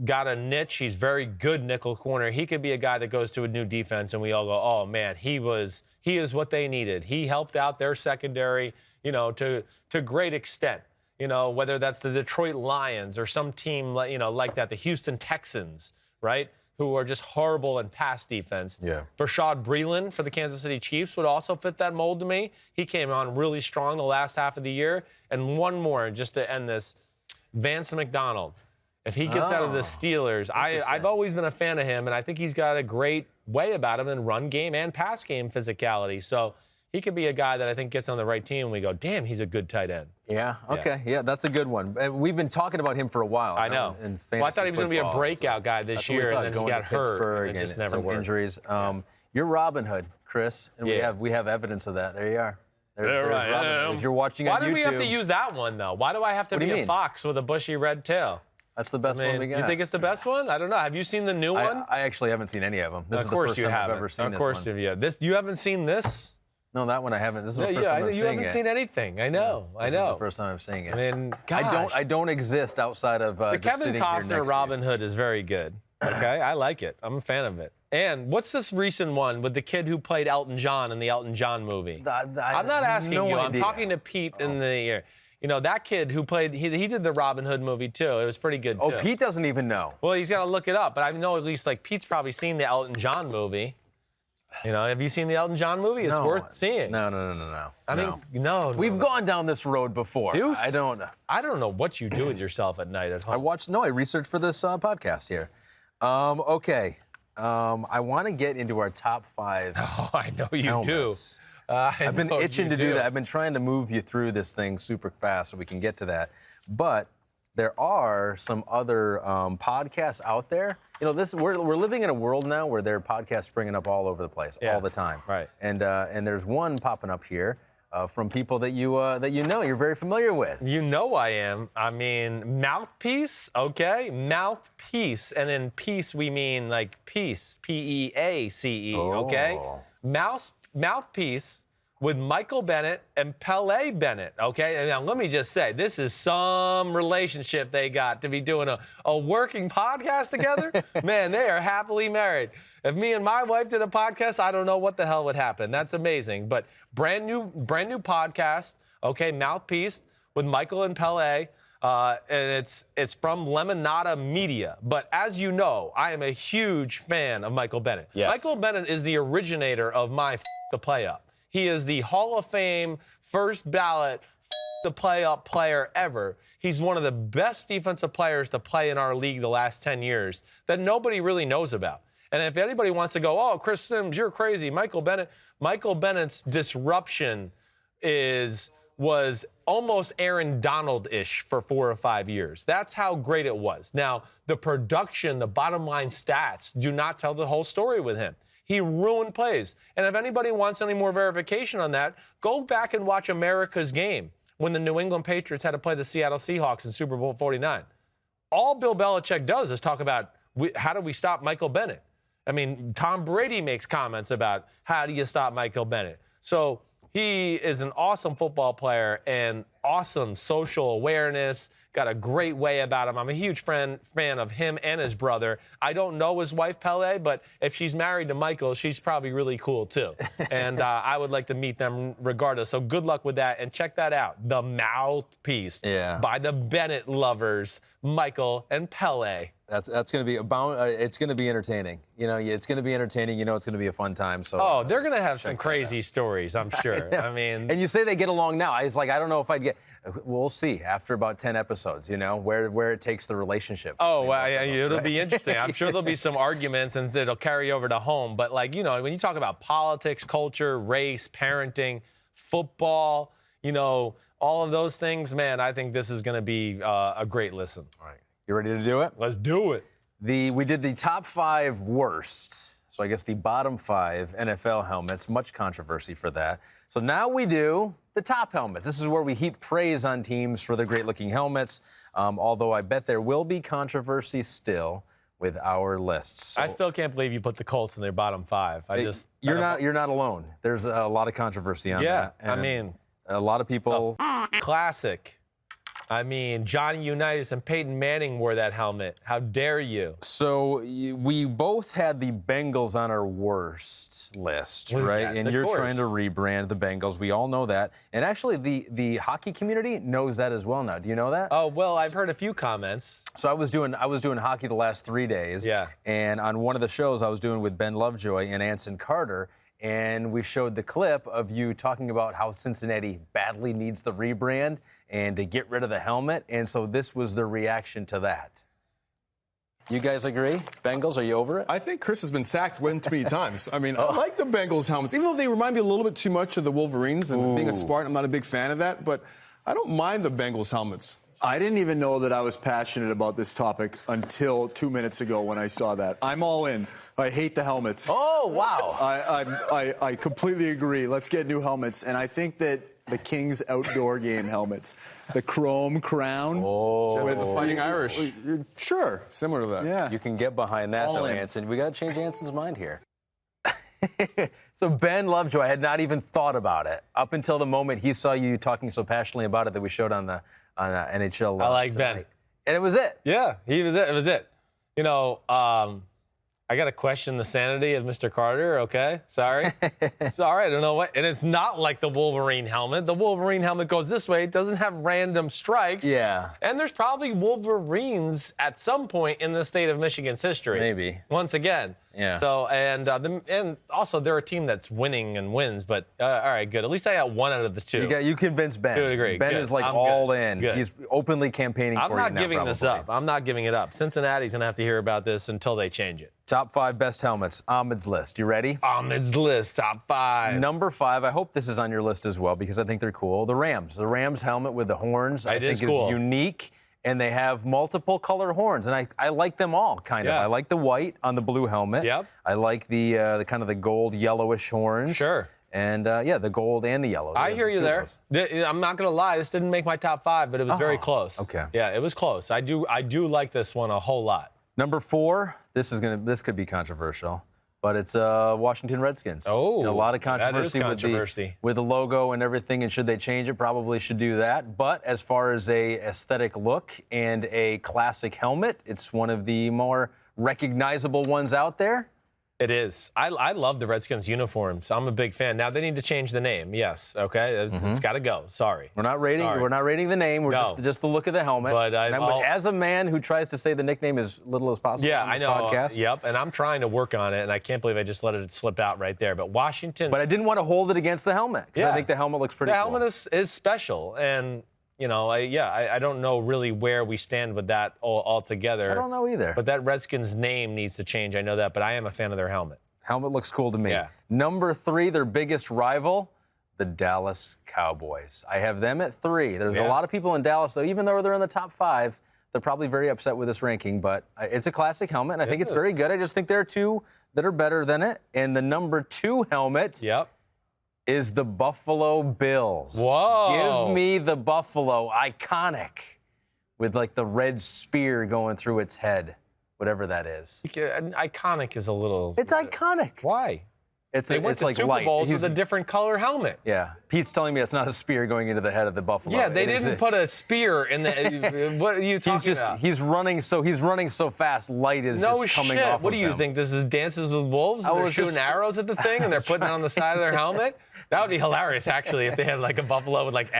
got a niche. He's very good nickel corner. He could be a guy that goes to a new defense, and we all go, oh, man, he is what they needed. He helped out their secondary, you know, to great extent. You know, whether that's the Detroit Lions or some team, you know, like that, the Houston Texans, right, who are just horrible in pass defense. Yeah. Rashad Breeland for the Kansas City Chiefs would also fit that mold to me. He came on really strong the last half of the year. And one more, just to end this, Vance McDonald. If he gets out of the Steelers, I've always been a fan of him, and I think he's got a great way about him in run game and pass game physicality. So he could be a guy that I think gets on the right team, and we go, damn, he's a good tight end. Yeah, okay. Yeah, that's a good one. We've been talking about him for a while. I know. Well, I thought he was going to be a breakout guy this year, and then he got hurt, and it just never worked. Injuries. You're Robin Hood, Chris, and we have evidence of that. There you are. There's Robin. If you're watching on YouTube. Why do we have to use that one, though? Why do I have to be a fox with a bushy red tail? That's the best one we got. You think it's the best one? I don't know. Have you seen the new one? I actually haven't seen any of them. This is the first time I've ever seen this one. Of course you have. You haven't seen this? No, that one I haven't. This is the first time I'm seeing it. You haven't seen anything. I know. This is the first time I'm seeing it. I mean, gosh. I don't exist outside of the just Kevin Costner Robin Hood is very good. Okay, I like it. I'm a fan of it. And what's this recent one with the kid who played Elton John in the Elton John movie? I'm not asking you. I'm talking to Pete in the ear. You know, that kid who played, he did the Robin Hood movie, too. It was pretty good, too. Oh, Pete doesn't even know. Well, he's got to look it up. But I know at least, like, Pete's probably seen the Elton John movie. You know, have you seen the Elton John movie? It's worth seeing. No. I mean, no. We've gone down this road before. Deuce? I don't know. I don't know what you do with yourself at night at home. I researched for this podcast here. Okay. I want to get into our top 5 Oh, I know you helmets. do. I've been itching to do that. I've been trying to move you through this thing super fast so we can get to that. But there are some other podcasts out there. You know, we're living in a world now where there are podcasts springing up all over the place all the time. Right. And there's one popping up here from people that you know you're very familiar with. You know I am. I mean, Mouthpiece, okay? Mouthpiece. And in peace, we mean like peace, P-E-A-C-E, okay? Mouthpiece with Michael Bennett and Pele Bennett, okay? And now let me just say, this is some relationship they got to be doing a working podcast together. Man, they are happily married. If me and my wife did a podcast, I don't know what the hell would happen. That's amazing. But brand new podcast, okay, Mouthpiece with Michael and Pele. And it's from Lemonada Media. But as you know, I am a huge fan of Michael Bennett. Yes. Michael Bennett is the originator of my the play up. He is the Hall of Fame, first ballot the play up player ever. He's one of the best defensive players to play in our league the last 10 years that nobody really knows about. And if anybody wants to go, oh, Chris Sims, you're crazy. Michael Bennett's disruption was almost Aaron Donald-ish for 4 or 5 years. That's how great it was. Now, the production, the bottom line stats do not tell the whole story with him. He ruined plays. And if anybody wants any more verification on that, go back and watch America's Game when the New England Patriots had to play the Seattle Seahawks in Super Bowl 49. All Bill Belichick does is talk about how do we stop Michael Bennett. I mean, Tom Brady makes comments about how do you stop Michael Bennett. So he is an awesome football player and awesome social awareness, got a great way about him. I'm a huge fan of him and his brother. I don't know his wife, Pele, but if she's married to Michael, she's probably really cool, too. And I would like to meet them regardless. So good luck with that, and check that out. The Mouthpiece by the Bennett lovers, Michael and Pele. That's going to be it's going to be entertaining. You know, it's going to be entertaining. You know, it's going to be a fun time. So. Oh, they're going to have some crazy stories, I'm sure. I mean, and you say they get along now. I was like, I don't know if I'd get. We'll see after about 10 episodes. You know, where it takes the relationship. Oh, well, it'll be interesting. I'm sure there'll be some arguments, and it'll carry over to home. But like, you know, when you talk about politics, culture, race, parenting, football, you know, all of those things, man, I think this is going to be a great listen. All right. You ready to do it? Let's do it. We did the top 5 worst, so I guess the bottom 5 NFL helmets. Much controversy for that. So now we do the top helmets. This is where we heap praise on teams for their great-looking helmets, although I bet there will be controversy still with our lists. So, I still can't believe you put the Colts in their bottom 5. You're not alone. There's a lot of controversy on that. Yeah, I mean, a lot of people. Classic. I mean, Johnny Unitas and Peyton Manning wore that helmet. How dare you? So we both had the Bengals on our worst list, right? Yes, and you're course. trying to rebrand the Bengals. We all know that. And actually, the hockey community knows that as well now. Do you know that? Oh, well, I've heard a few comments. So I was doing hockey the last 3 days. Yeah. And on one of the shows I was doing with Ben Lovejoy and Anson Carter, and we showed the clip of you talking about how Cincinnati badly needs the rebrand and to get rid of the helmet. And so this was the reaction to that. You guys agree? Bengals, are you over it? I think Chris has been sacked way too many times. I mean, I like the Bengals helmets, even though they remind me a little bit too much of the Wolverines. And being a Spartan, I'm not a big fan of that. But I don't mind the Bengals helmets. I didn't even know that I was passionate about this topic until 2 minutes ago when I saw that. I'm all in. I hate the helmets. Oh, wow. I completely agree. Let's get new helmets. And I think that the Kings outdoor game helmets, the chrome crown. Just with the Fighting Irish. Sure. Similar to that. Yeah. You can get behind that, All though, in. Anson. We got to change Anson's mind here. So Ben Lovejoy had not even thought about it up until the moment he saw you talking so passionately about it that we showed on the NHL. I like tonight. Ben. And it was it. Yeah, he was it. It was it. You know, I got to question the sanity of Mr. Carter, okay? Sorry. Sorry, I don't know what. And it's not like the Wolverine helmet. The Wolverine helmet goes this way. It doesn't have random strikes. Yeah. And there's probably Wolverines at some point in the state of Michigan's history. Maybe. Once again. Yeah. So, and also they're a team that's winning and wins, but all right, good. At least I got one out of the two. You convinced Ben. To a degree. Ben Good. is like I'm all good. in. Good. He's openly campaigning for I'm you not now, giving this probably. up. I'm not giving it up. Cincinnati's going to have to hear about this until they change it. Top 5 best helmets. Ahmed's list. You ready? Ahmed's list, top 5. Number 5, I hope this is on your list as well because I think they're cool. The Rams. The Rams helmet with the horns, I think cool. is unique, and they have multiple color horns, and I like them all, kind of. Yeah. I like the white on the blue helmet. Yep. I like the kind of the gold yellowish horns. Sure. And, the gold and the yellow. I hear you there. I'm not going to lie. This didn't make my top 5, but it was very close. Okay. Yeah, it was close. I do like this one a whole lot. Number 4, this could be controversial, but it's Washington Redskins. Oh, a lot of that is controversy, controversy. With the logo and everything, and should they change it? Probably should do that. But as far as a aesthetic look and a classic helmet, it's one of the more recognizable ones out there. It is. I love the Redskins uniforms. I'm a big fan. Now they need to change the name. Yes. Okay. It's got to go. Sorry. We're not rating. Sorry. We're not rating the name. We're No. just the look of the helmet. But as a man who tries to say the nickname as little as possible Yeah, on I this know. podcast. Yep. And I'm trying to work on it, and I can't believe I just let it slip out right there. But Washington. But I didn't want to hold it against the helmet because I think the helmet looks pretty The cool. helmet is special, and you know, I don't know really where we stand with that altogether. I don't know either. But that Redskins name needs to change. I know that, but I am a fan of their helmet. Helmet looks cool to me. Yeah. Number 3, their biggest rival, the Dallas Cowboys. I have them at 3. There's a lot of people in Dallas, though, even though they're in the top 5, they're probably very upset with this ranking. But it's a classic helmet, and I think it's very good. I just think there are 2 that are better than it. And the number 2 helmet is the Buffalo Bills. Whoa. Give me the Buffalo. Iconic. With, like, the red spear going through its head. Whatever that is. Iconic is a little. It's iconic. Why? They went to like Super light. Bowls with a different color helmet. Yeah. Pete's telling me it's not a spear going into the head of the buffalo. Yeah, they didn't put a spear in the. What are you talking about? He's running so fast. Light is just coming off. What do you think? This is Dances with Wolves? And they're shooting arrows at the thing and they're putting it on the side of their helmet. That would be hilarious, actually, if they had like a buffalo with like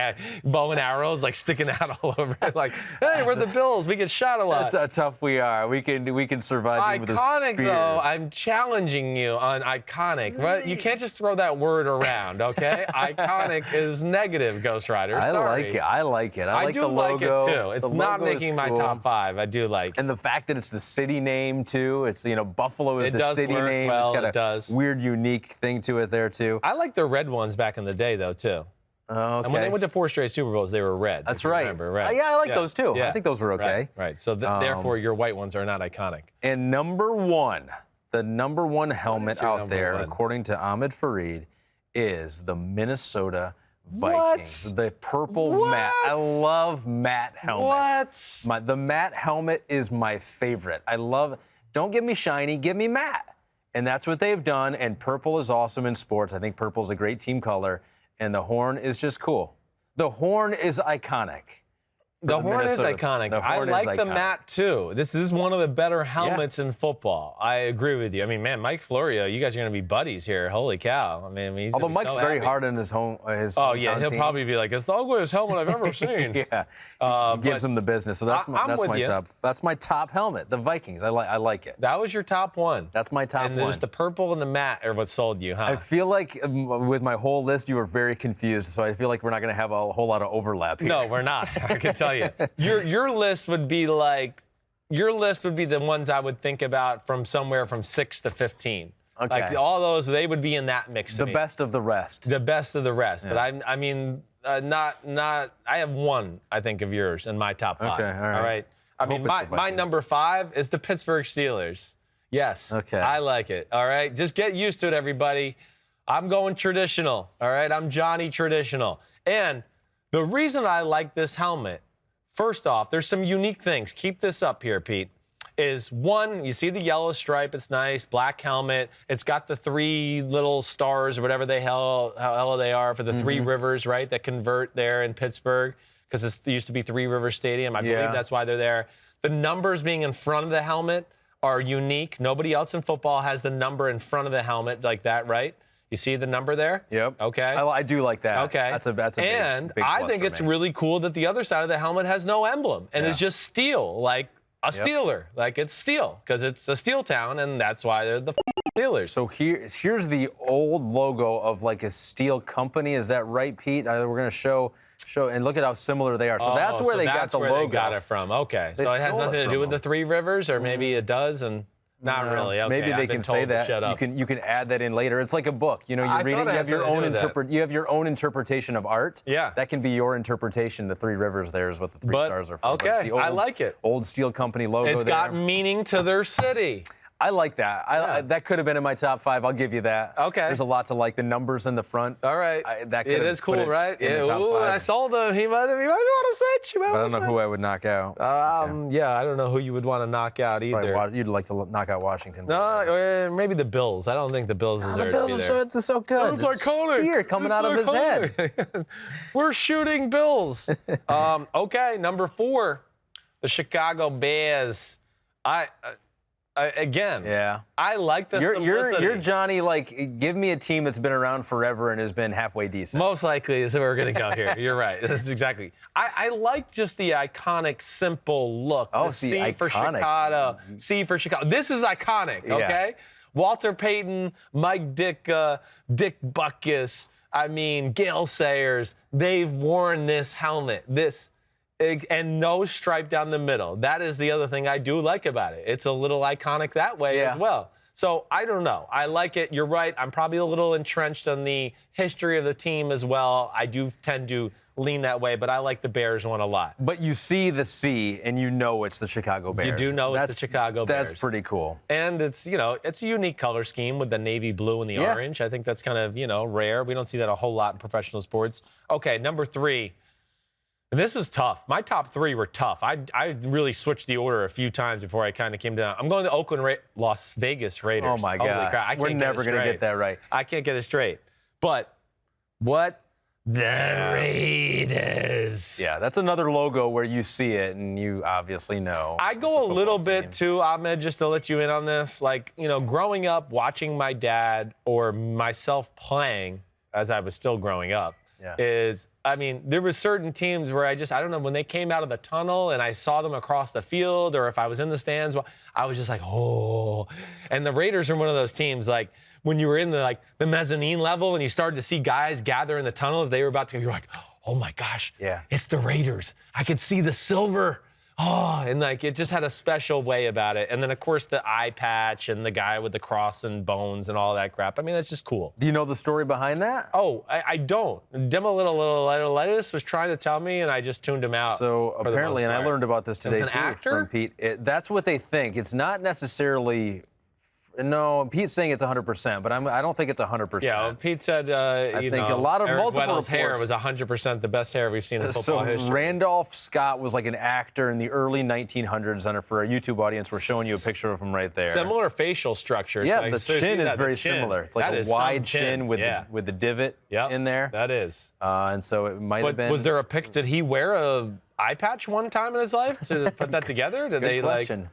bow and arrows like sticking out all over it. Like, hey, we're the Bills. We get shot a lot. That's how tough we are. We can survive with a spear. Iconic, though. I'm challenging you on iconic. Right? You can't just throw that word around, okay? Iconic is negative, Ghost Rider. I like it. I like it. I like the logo. Like it too. It's not making my top 5. I do like it. And the fact that it's the city name too. It's Buffalo is the city name. Well, it's got a weird, unique thing to it there too. I like the red ones back in the day though too. Okay. And when they went to 4 straight Super Bowls, they were red. That's right. Remember, right? Yeah, I like those too. Yeah. I think those were okay. Right. So therefore, your white ones are not iconic. And the number one helmet out there, according to Ahmed Fareed, is the Minnesota Vikings. What? The purple matte. I love matte helmets. What? The matte helmet is my favorite. Don't give me shiny, give me matte. And that's what they've done. And purple is awesome in sports. I think purple is a great team color. And the horn is just cool. The horn is iconic. The horn is iconic. I like the matte, too. This is one of the better helmets in football. I agree with you. I mean, man, Mike Florio, you guys are going to be buddies here. Holy cow. I mean, he's although Mike's very hard on his oh, yeah, he'll probably be like, it's the ugliest helmet I've ever seen. Yeah. He gives him the business. So that's my top helmet, the Vikings. I like it. That was your top one. That's my top one. And just the purple and the matte are what sold you, huh? I feel like with my whole list, you were very confused. So I feel like we're not going to have a whole lot of overlap here. No, we're not. I can tell you. Your list would be the ones I would think about from somewhere from 6 to 15. Okay. Like all those, they would be in that mix. The best of the rest. The best of the rest. Yeah. But I mean, not. I have one, I think, of yours in my top 5. Okay, all right. I mean, my number 5 is the Pittsburgh Steelers. Yes. Okay. I like it. All right. Just get used to it, everybody. I'm going traditional. All right. I'm Johnny traditional. And the reason I like this helmet, first off, there's some unique things. Keep this up here, Pete. Is one, you see the yellow stripe. It's nice. Black helmet. It's got the 3 little stars or whatever they how they are for the 3 rivers, right, that convert there in Pittsburgh because it used to be 3 River Stadium. I believe that's why they're there. The numbers being in front of the helmet are unique. Nobody else in football has the number in front of the helmet like that, right? You see the number there? Yep. Okay. I do like that. Okay. That's a and big I think it's really cool that the other side of the helmet has no emblem and it's just steel, like a Steeler, like it's steel because it's a steel town and that's why they're the Steelers. So here's the old logo of like a steel company. Is that right, Pete? We're going to show and look at how similar they are. So that's where they got the logo. They got it from. Okay. So it has nothing to do with the 3 rivers, or maybe it does, and. Not really. Okay, maybe they can say that. Shut up. You can add that in later. It's like a book. You read it. You have your own you have your own interpretation of art. Yeah. That can be your interpretation. The 3 rivers there is what the 3 stars are for. Okay. I like it. Old steel company logo. It's got meaning to their city. I like that. That could have been in my top 5. I'll give you that. Okay. There's a lot to like. The numbers in the front. All right. It is cool, right? Yeah. Ooh, I saw he might want to switch. I don't know who I would knock out. Yeah, I don't know who you would want to knock out either. Probably you'd like to knock out Washington. No, maybe the Bills. I don't think the Bills deserve to be there. The Bills are so good. It's iconic. Spear coming out of his head. We're shooting Bills. Okay, number 4, the Chicago Bears. Again, I like the simplicity. You're Johnny, like, give me a team that's been around forever and has been halfway decent. Most likely is where we're going to go here. You're right. That's exactly. I like just the iconic, simple look. Oh, the C for Chicago. C for Chicago. This is iconic, okay? Walter Payton, Mike Dick Butkus, Gale Sayers, they've worn this helmet. And no stripe down the middle. That is the other thing I do like about it. It's a little iconic that way as well. So I don't know. I like it. You're right. I'm probably a little entrenched on the history of the team as well. I do tend to lean that way, but I like the Bears one a lot. But you see the C and you know it's the Chicago Bears. You do know it's the Chicago Bears. That's pretty cool. And it's, it's a unique color scheme with the navy blue and the orange. I think that's kind of, rare. We don't see that a whole lot in professional sports. Okay, number 3. And this was tough. My top 3 were tough. I really switched the order a few times before I kind of came down. I'm going to Las Vegas Raiders. Oh, my God. We're never going to get that right. I can't get it straight. But what? The Raiders. Yeah, that's another logo where you see it and you obviously know. I go a little bit too, Ahmed, just to let you in on this. Like, growing up, watching my dad or myself playing as I was still growing up there were certain teams where I don't know, when they came out of the tunnel and I saw them across the field or if I was in the stands, I was just like, oh. And the Raiders are one of those teams, like, when you were in the mezzanine level and you started to see guys gather in the tunnel, they were about to go, you're like, oh my gosh, it's the Raiders. I could see the silver. Oh, and it just had a special way about it. And then, of course, the eye patch and the guy with the cross and bones and all that crap. I mean, that's just cool. Do you know the story behind that? Oh, I don't. Demo Little Lettuce was trying to tell me, and I just tuned him out. So apparently, and I learned about this today, too, from Pete. That's what they think. It's not necessarily... No, Pete's saying it's 100%, but I don't think it's 100%. Yeah, well, Pete said, I think a lot of multiple reports. Hair was 100% the best hair we've seen in football history. So Randolph Scott was like an actor in the early 1900s. And for our YouTube audience, we're showing you a picture of him right there. Similar facial structure. Yeah, the chin is very similar. It's like a wide chin with the divot in there. That is. And so it might have been. Was there a pic? Did he wear a eye patch one time in his life to put that together? Did Good question.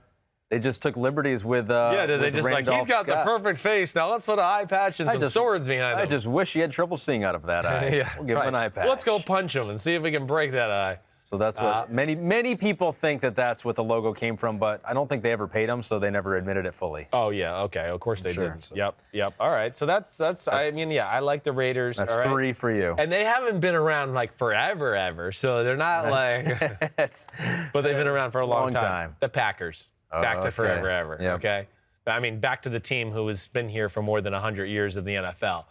They just took liberties with did they with just Randolph he's got Scott. the perfect face. Now let's put an eye patch and some swords behind him. I just wish he had trouble seeing out of that eye. We'll give him an eye patch. Let's go punch him and see if we can break that eye. So that's what many people think that's what the logo came from, but I don't think they ever paid him, so they never admitted it fully. Oh yeah, okay, of course they didn't. So. Yep. All right, so that's I mean, yeah, I like the Raiders. That's 3 for you. And they haven't been around like forever, ever. So they're not but they've been around for a long time. The Packers. Back to forever, ever. Yep. Okay? I mean, back to the team who has been here for more than 100 years of the NFL.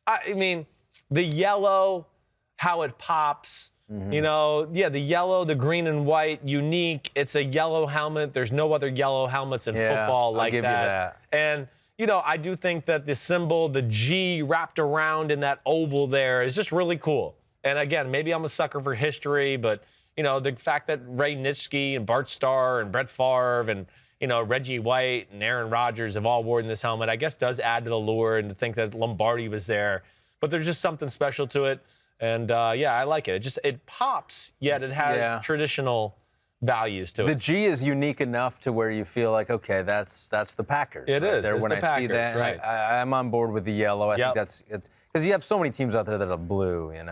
I mean, the yellow, how it pops, the yellow, the green and white, unique. It's a yellow helmet. There's no other yellow helmets in football like I'll give you that. And, I do think that the symbol, the G wrapped around in that oval there is just really cool. And again, maybe I'm a sucker for history, but the fact that Ray Nitschke and Bart Starr and Brett Favre and, Reggie White and Aaron Rodgers have all worn this helmet, I guess does add to the lure, and to think that Lombardi was there. But there's just something special to it. And, I like it. It pops, yet it has traditional values to it. The G is unique enough to where you feel like, okay, that's the Packers. It is. There. It's When the I Packers, see that, right. I'm on board with the yellow. I think it's because you have so many teams out there that are blue, and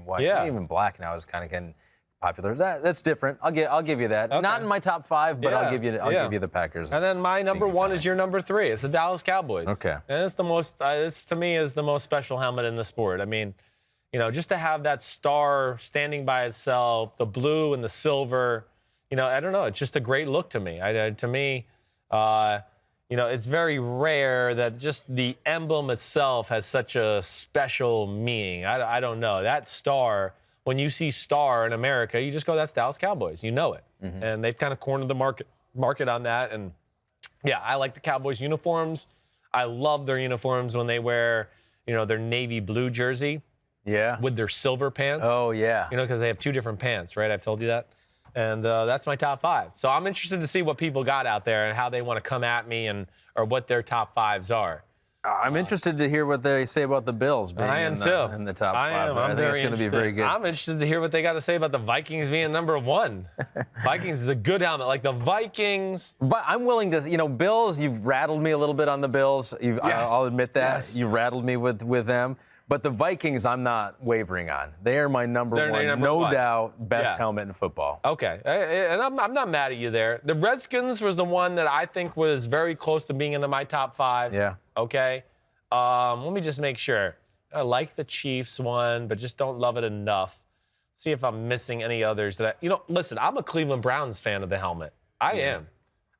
white. Yeah. Even black now is kind of getting popular. That's different. I'll give you that. Okay. Not in my top 5, but I'll give you the Packers. And then my number 1 is your number 3. It's the Dallas Cowboys. Okay. And it's the most. This to me is the most special helmet in the sport. I mean, just to have that star standing by itself, the blue and the silver. I don't know. It's just a great look to me. To me, it's very rare that just the emblem itself has such a special meaning. I don't know. That star. When you see star in America, you just go, that's Dallas Cowboys. You know it. Mm-hmm. And they've kind of cornered the market on that. And, I like the Cowboys uniforms. I love their uniforms when they wear, their navy blue jersey with their silver pants. Oh, yeah. Because they have 2 different pants, right? I've told you that. And that's my top 5. So I'm interested to see what people got out there and how they want to come at me or what their top 5s are. I'm interested to hear what they say about the Bills being in the top 5. I think it's going to be very good. I'm interested to hear what they got to say about the Vikings being number 1. Vikings is a good helmet. Like the Vikings. I'm willing to, Bills, you've rattled me a little bit on the Bills. I'll admit that. Yes. You've rattled me with them. But the Vikings, I'm not wavering on. They are my number 1, no doubt, best helmet in football. Okay. And I'm not mad at you there. The Redskins was the one that I think was very close to being into my top 5. Yeah. Okay. Let me just make sure. I like the Chiefs one, but just don't love it enough. See if I'm missing any others that listen, I'm a Cleveland Browns fan of the helmet. I am.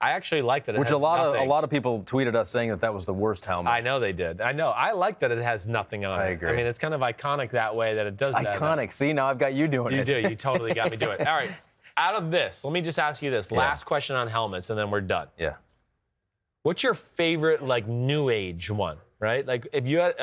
I actually like that it Which has a lot nothing. of people tweeted us saying that was the worst helmet. I know they did. I know. I like that it has nothing on it. I agree. I mean, it's kind of iconic that way that it does that. Iconic. See, now I've got you doing it. You do. You totally got me doing it. All right. Out of this, let me just ask you this. Last question on helmets, and then we're done. Yeah. What's your favorite, new age one? right? Like if you had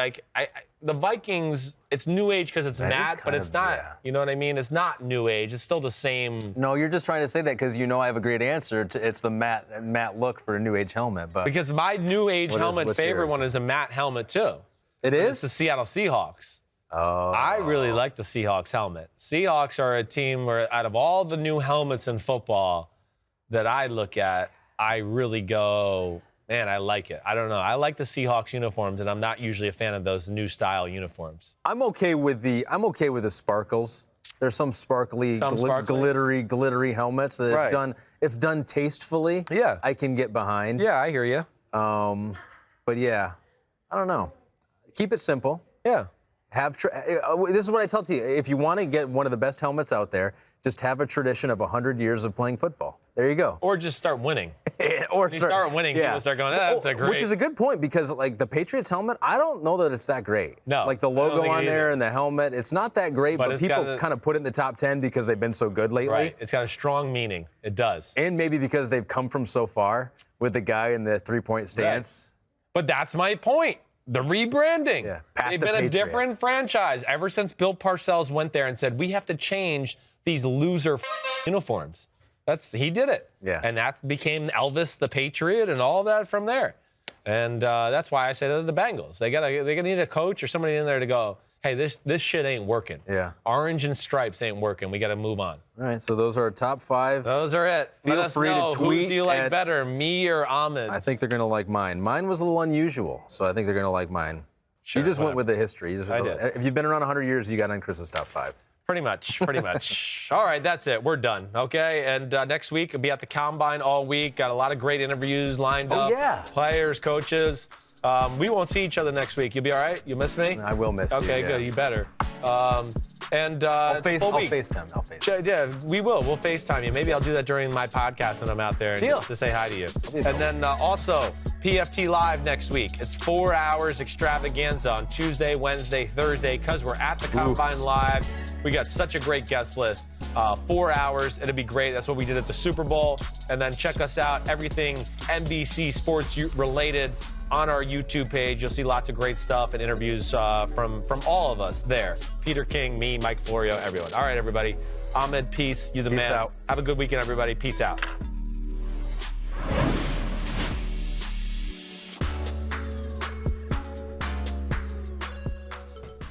the Vikings, it's new age because it's Matt, but it's not. Yeah. You know what I mean? It's not new age. It's still the same. No, you're just trying to say that because you know I have a great answer. It's the Matt look for a new age helmet, but Because my new age helmet what's favorite yours? one is a Matt helmet too. it It's is. the Seattle Seahawks. Oh, I really like the Seahawks helmet. Seahawks are a team where out of all the new helmets in football that I look at, I really go, man, I like it. I don't know. I like the Seahawks uniforms, and I'm not usually a fan of those new style uniforms. I'm okay with the sparkles. There's some sparkly, glittery helmets that Right. if done tastefully, Yeah. I can get behind. Yeah, I hear you. But yeah, I don't know. Keep it simple. Yeah. This is what I tell you. If you want to get one of the best helmets out there, just have a tradition of 100 years of playing football. There you go. Or just start winning. Or You start winning, people start going, that's a great. Which is a good point because, like, the Patriots helmet, I don't know that it's that great. No, Like, the I don't logo think it on there either. and the helmet, it's not that great, But but it's people got a- kind of put it in the top 10 because they've been so good lately. Right. It's got a strong meaning. It does. And maybe because they've come from so far with the guy in the three-point stance. But that's my point. The rebranding. Yeah, Pat They've the been a Patriot. different franchise ever since Bill Parcells went there and said, we have to change these loser uniforms. He did it. Yeah. And that became Elvis the Patriot and all that from there. And that's why I say to the Bengals, they're gonna need a coach or somebody in there to go, hey, this shit ain't working. Yeah. Orange and stripes ain't working. We got to move on. All right, so those are our top 5. Those are it. Feel Let us free to know. Who tweet do you like at- better, me or Ahmed? I think they're going to like mine. Mine was a little unusual, so I think they're going to like mine. Sure, You just went whatever. with the history. You just, I did. If you've been around 100 years, you got on Chris's top 5. Pretty much. All right, that's it. We're done, okay? And next week, we'll be at the Combine all week. Got a lot of great interviews lined up. yeah. Players, coaches. We won't see each other next week. You'll be all right? You miss me? I will miss you. Okay, yeah. good. You better. I'll It's a full week. FaceTime. Yeah, we will. We'll FaceTime you. Maybe I'll do that during my podcast when I'm out there and Deal. just to say hi to you. be And cool. then also, PFT Live next week. It's 4 hours extravaganza on Tuesday, Wednesday, Thursday, because we're at the Combine Live. We got such a great guest list. 4 hours. It'll be great. That's what we did at the Super Bowl. And then check us out. Everything NBC sports related on our YouTube page. You'll see lots of great stuff and interviews from all of us there. Peter King, me, Mike Florio, everyone. All right, everybody. Ahmed, peace. You the Peace man. out. Have a good weekend, everybody. Peace out.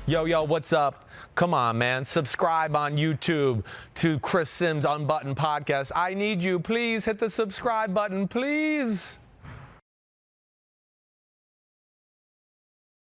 Yo, what's up? Come on, man. Subscribe on YouTube to Chris Sims Unbuttoned Podcast. I need you. Please hit the subscribe button, please.